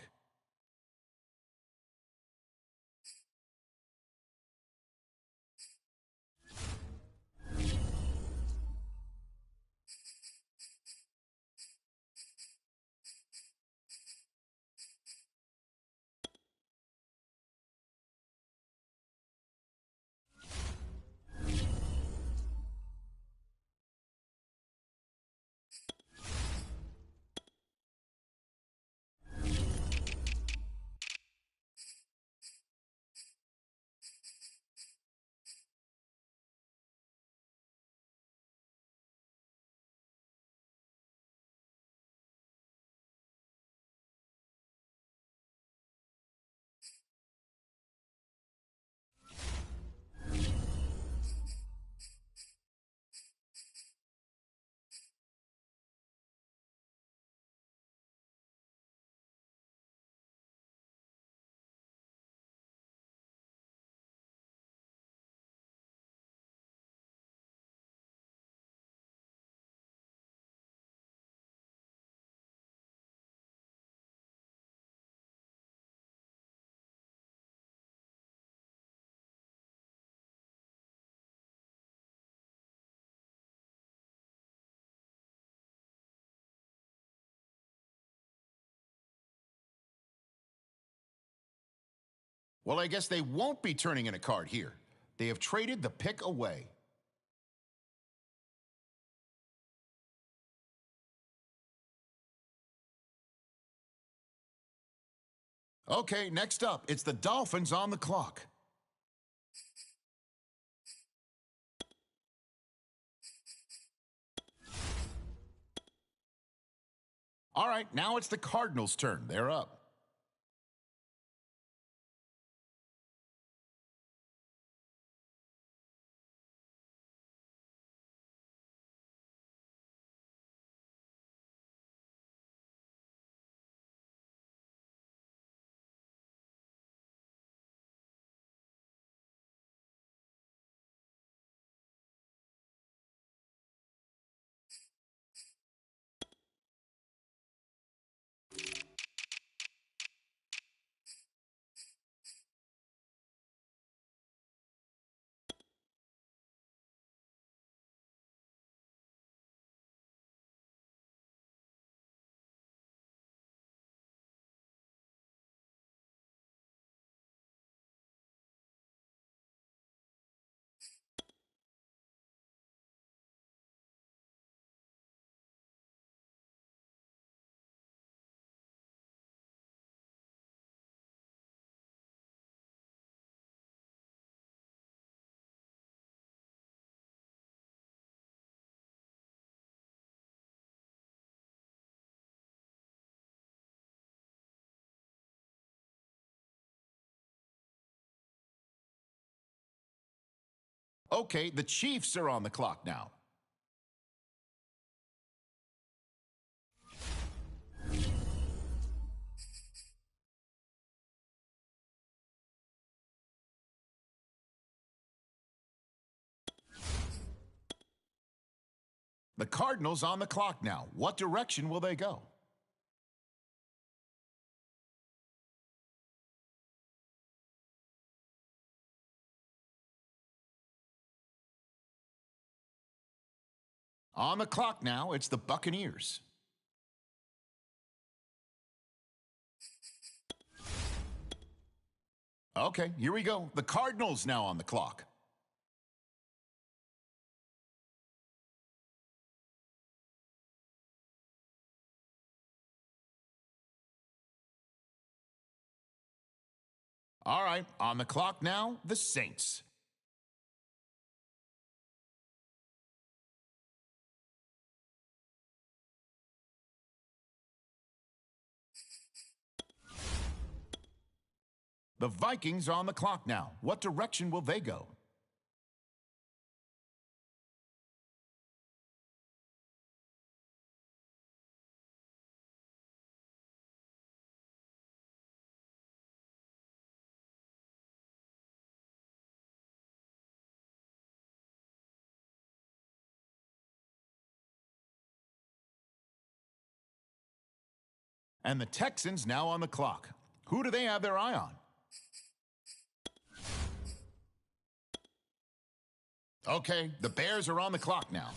Well, I guess they won't be turning in a card here. They have traded the pick away. Okay, next up, it's the Dolphins on the clock. All right, now it's the Cardinals' turn. They're up. Okay, the Chiefs are on the clock now. The Cardinals on the clock now. What direction will they go? On the clock now, it's the Buccaneers. Okay, here we go. The Cardinals now on the clock. All right, on the clock now, the Saints. The Vikings are on the clock now. What direction will they go? And the Texans now on the clock. Who do they have their eye on? Okay, the Bears are on the clock now.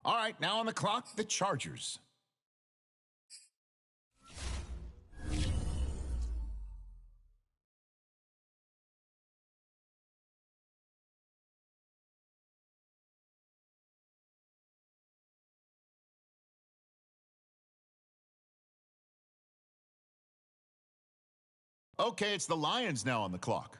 All right, now on the clock, the Chargers. Okay, it's the Lions now on the clock.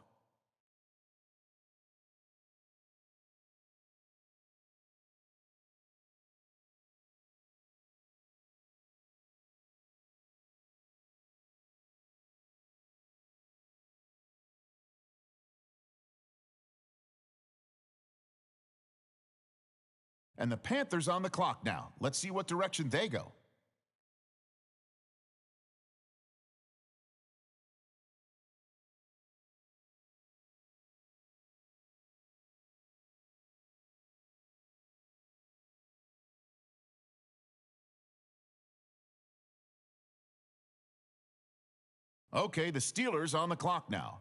And the Panthers on the clock now. Let's see what direction they go. Okay, the Steelers on the clock now.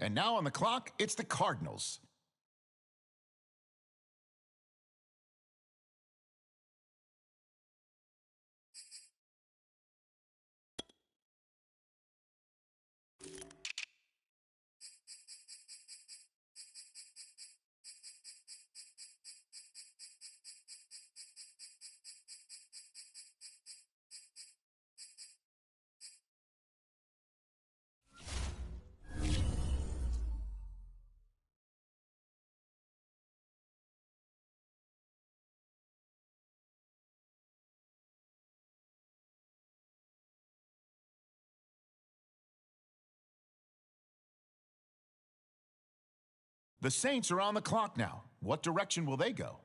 And now on the clock, it's the Cardinals. The Saints are on the clock now. What direction will they go?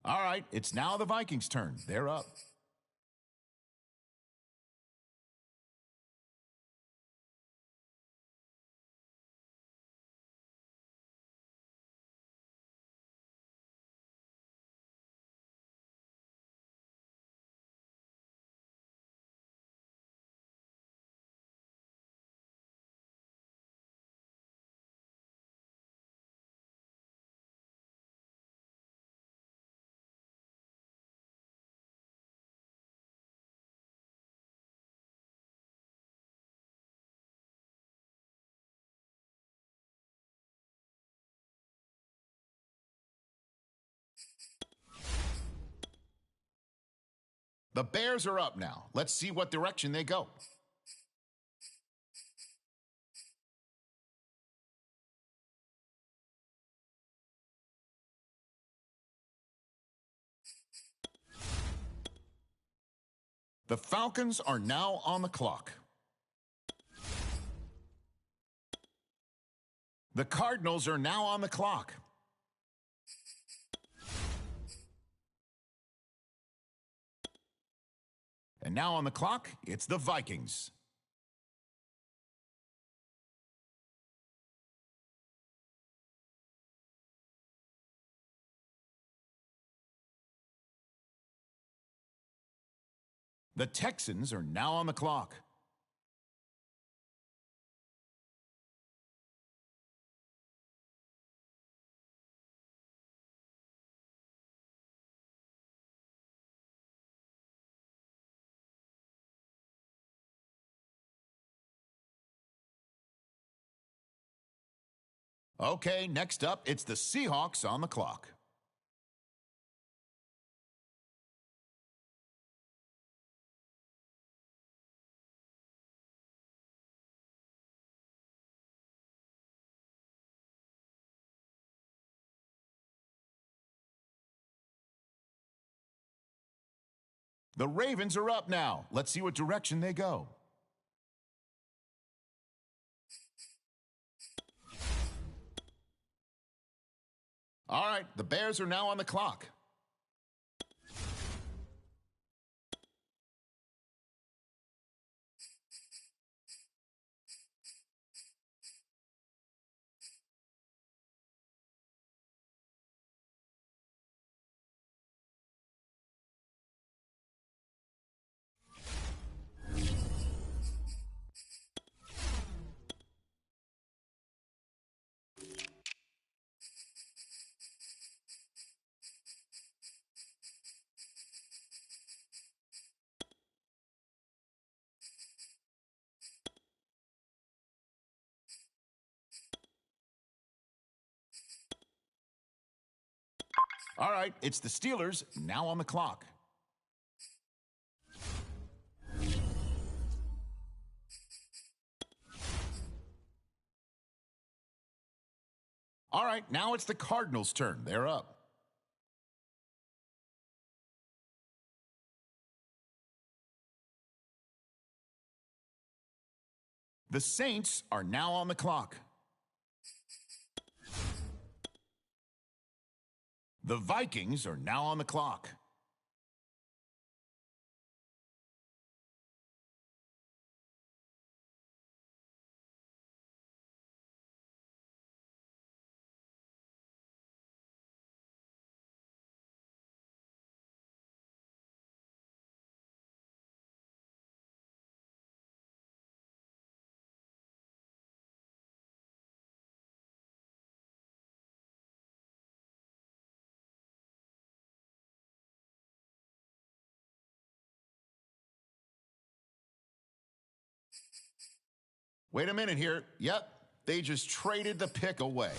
All right, it's now the Vikings' turn. They're up. The Bears are up now. Let's see what direction they go. The Falcons are now on the clock. The Cardinals are now on the clock. And now on the clock, it's the Vikings. The Texans are now on the clock. Okay, next up, it's the Seahawks on the clock. The Ravens are up now. Let's see what direction they go. All right, the Bears are now on the clock. All right, it's the Steelers now on the clock. All right, now it's the Cardinals' turn. They're up. The Saints are now on the clock. The Vikings are now on the clock. Wait a minute here. Yep, they just traded the pick away.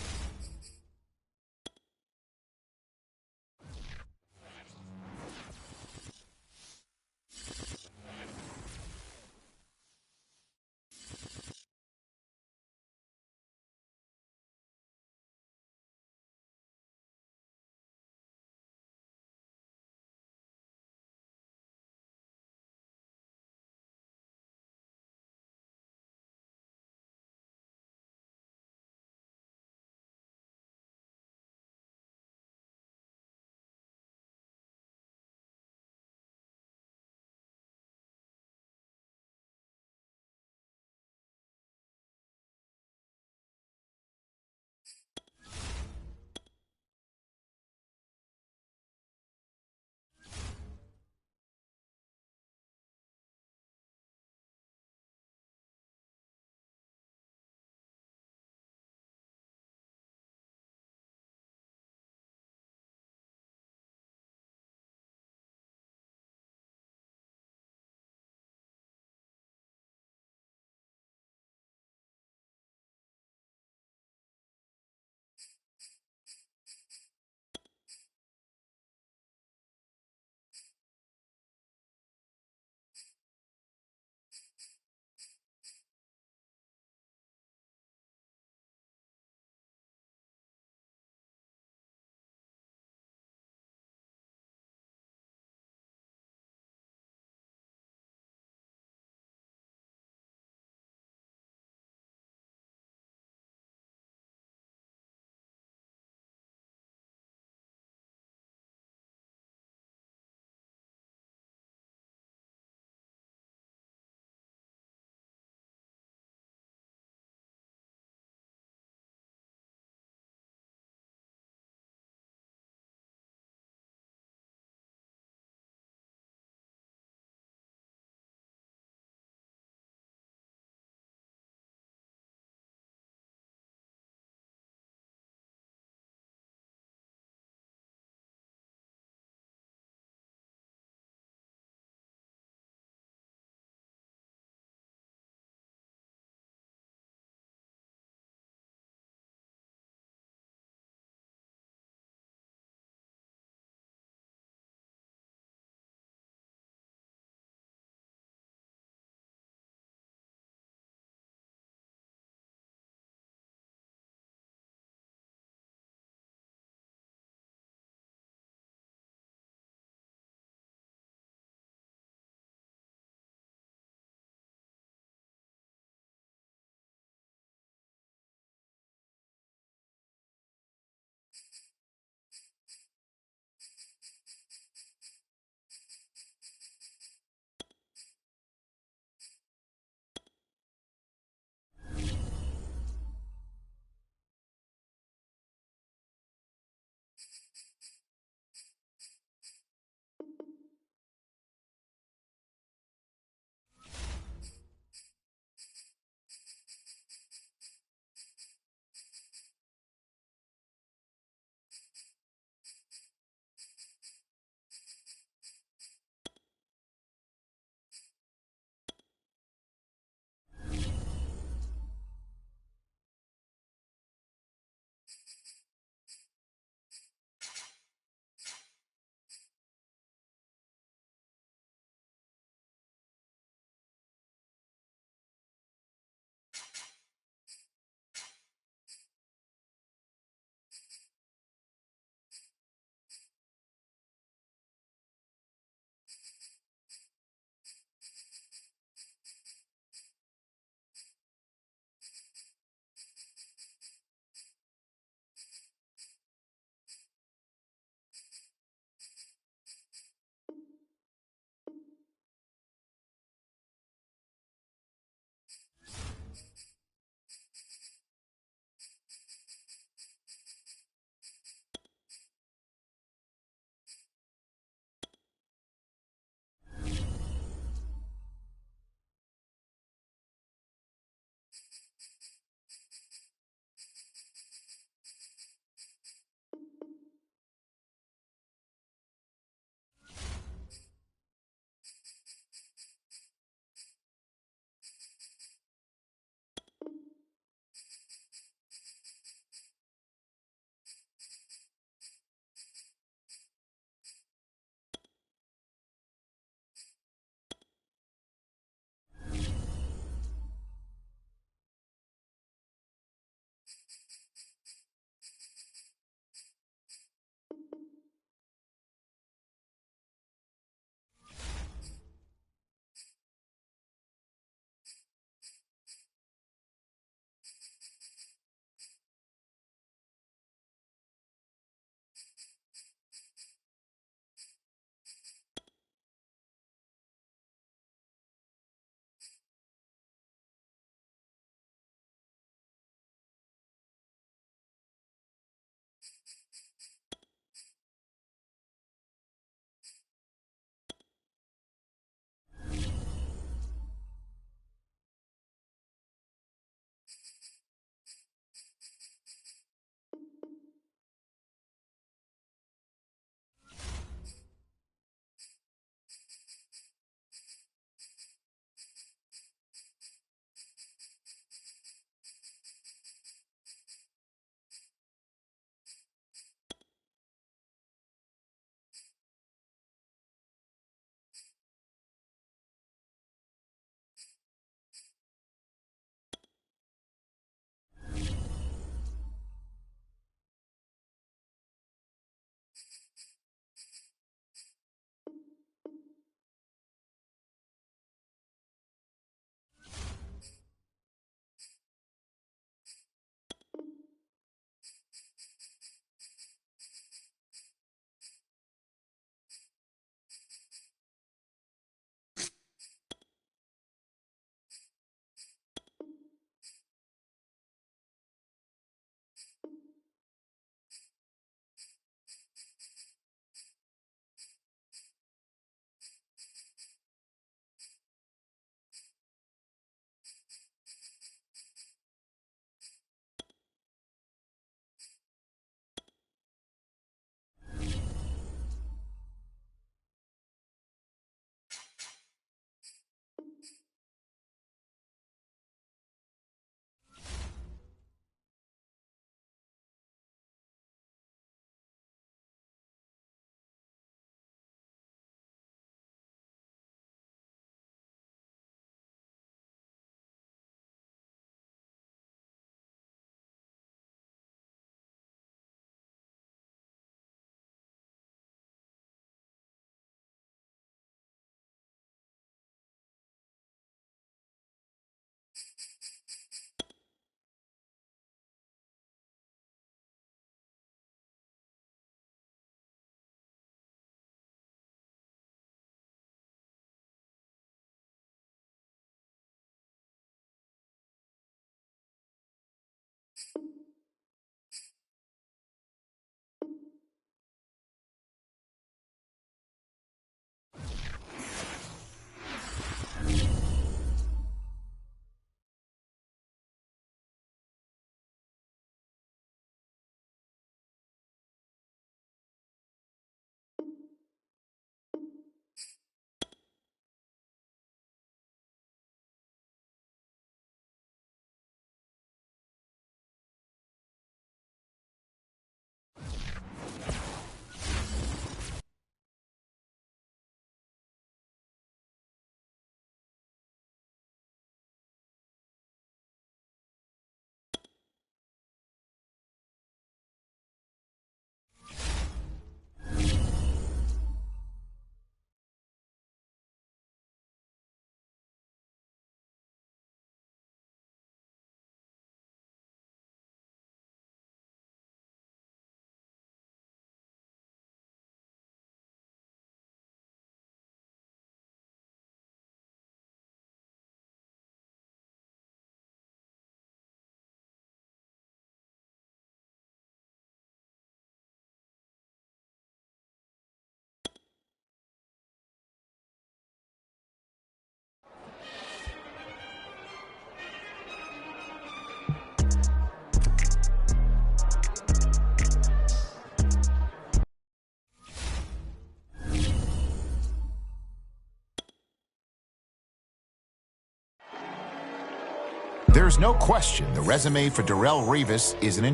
There's no question the resume for Darrelle Revis is an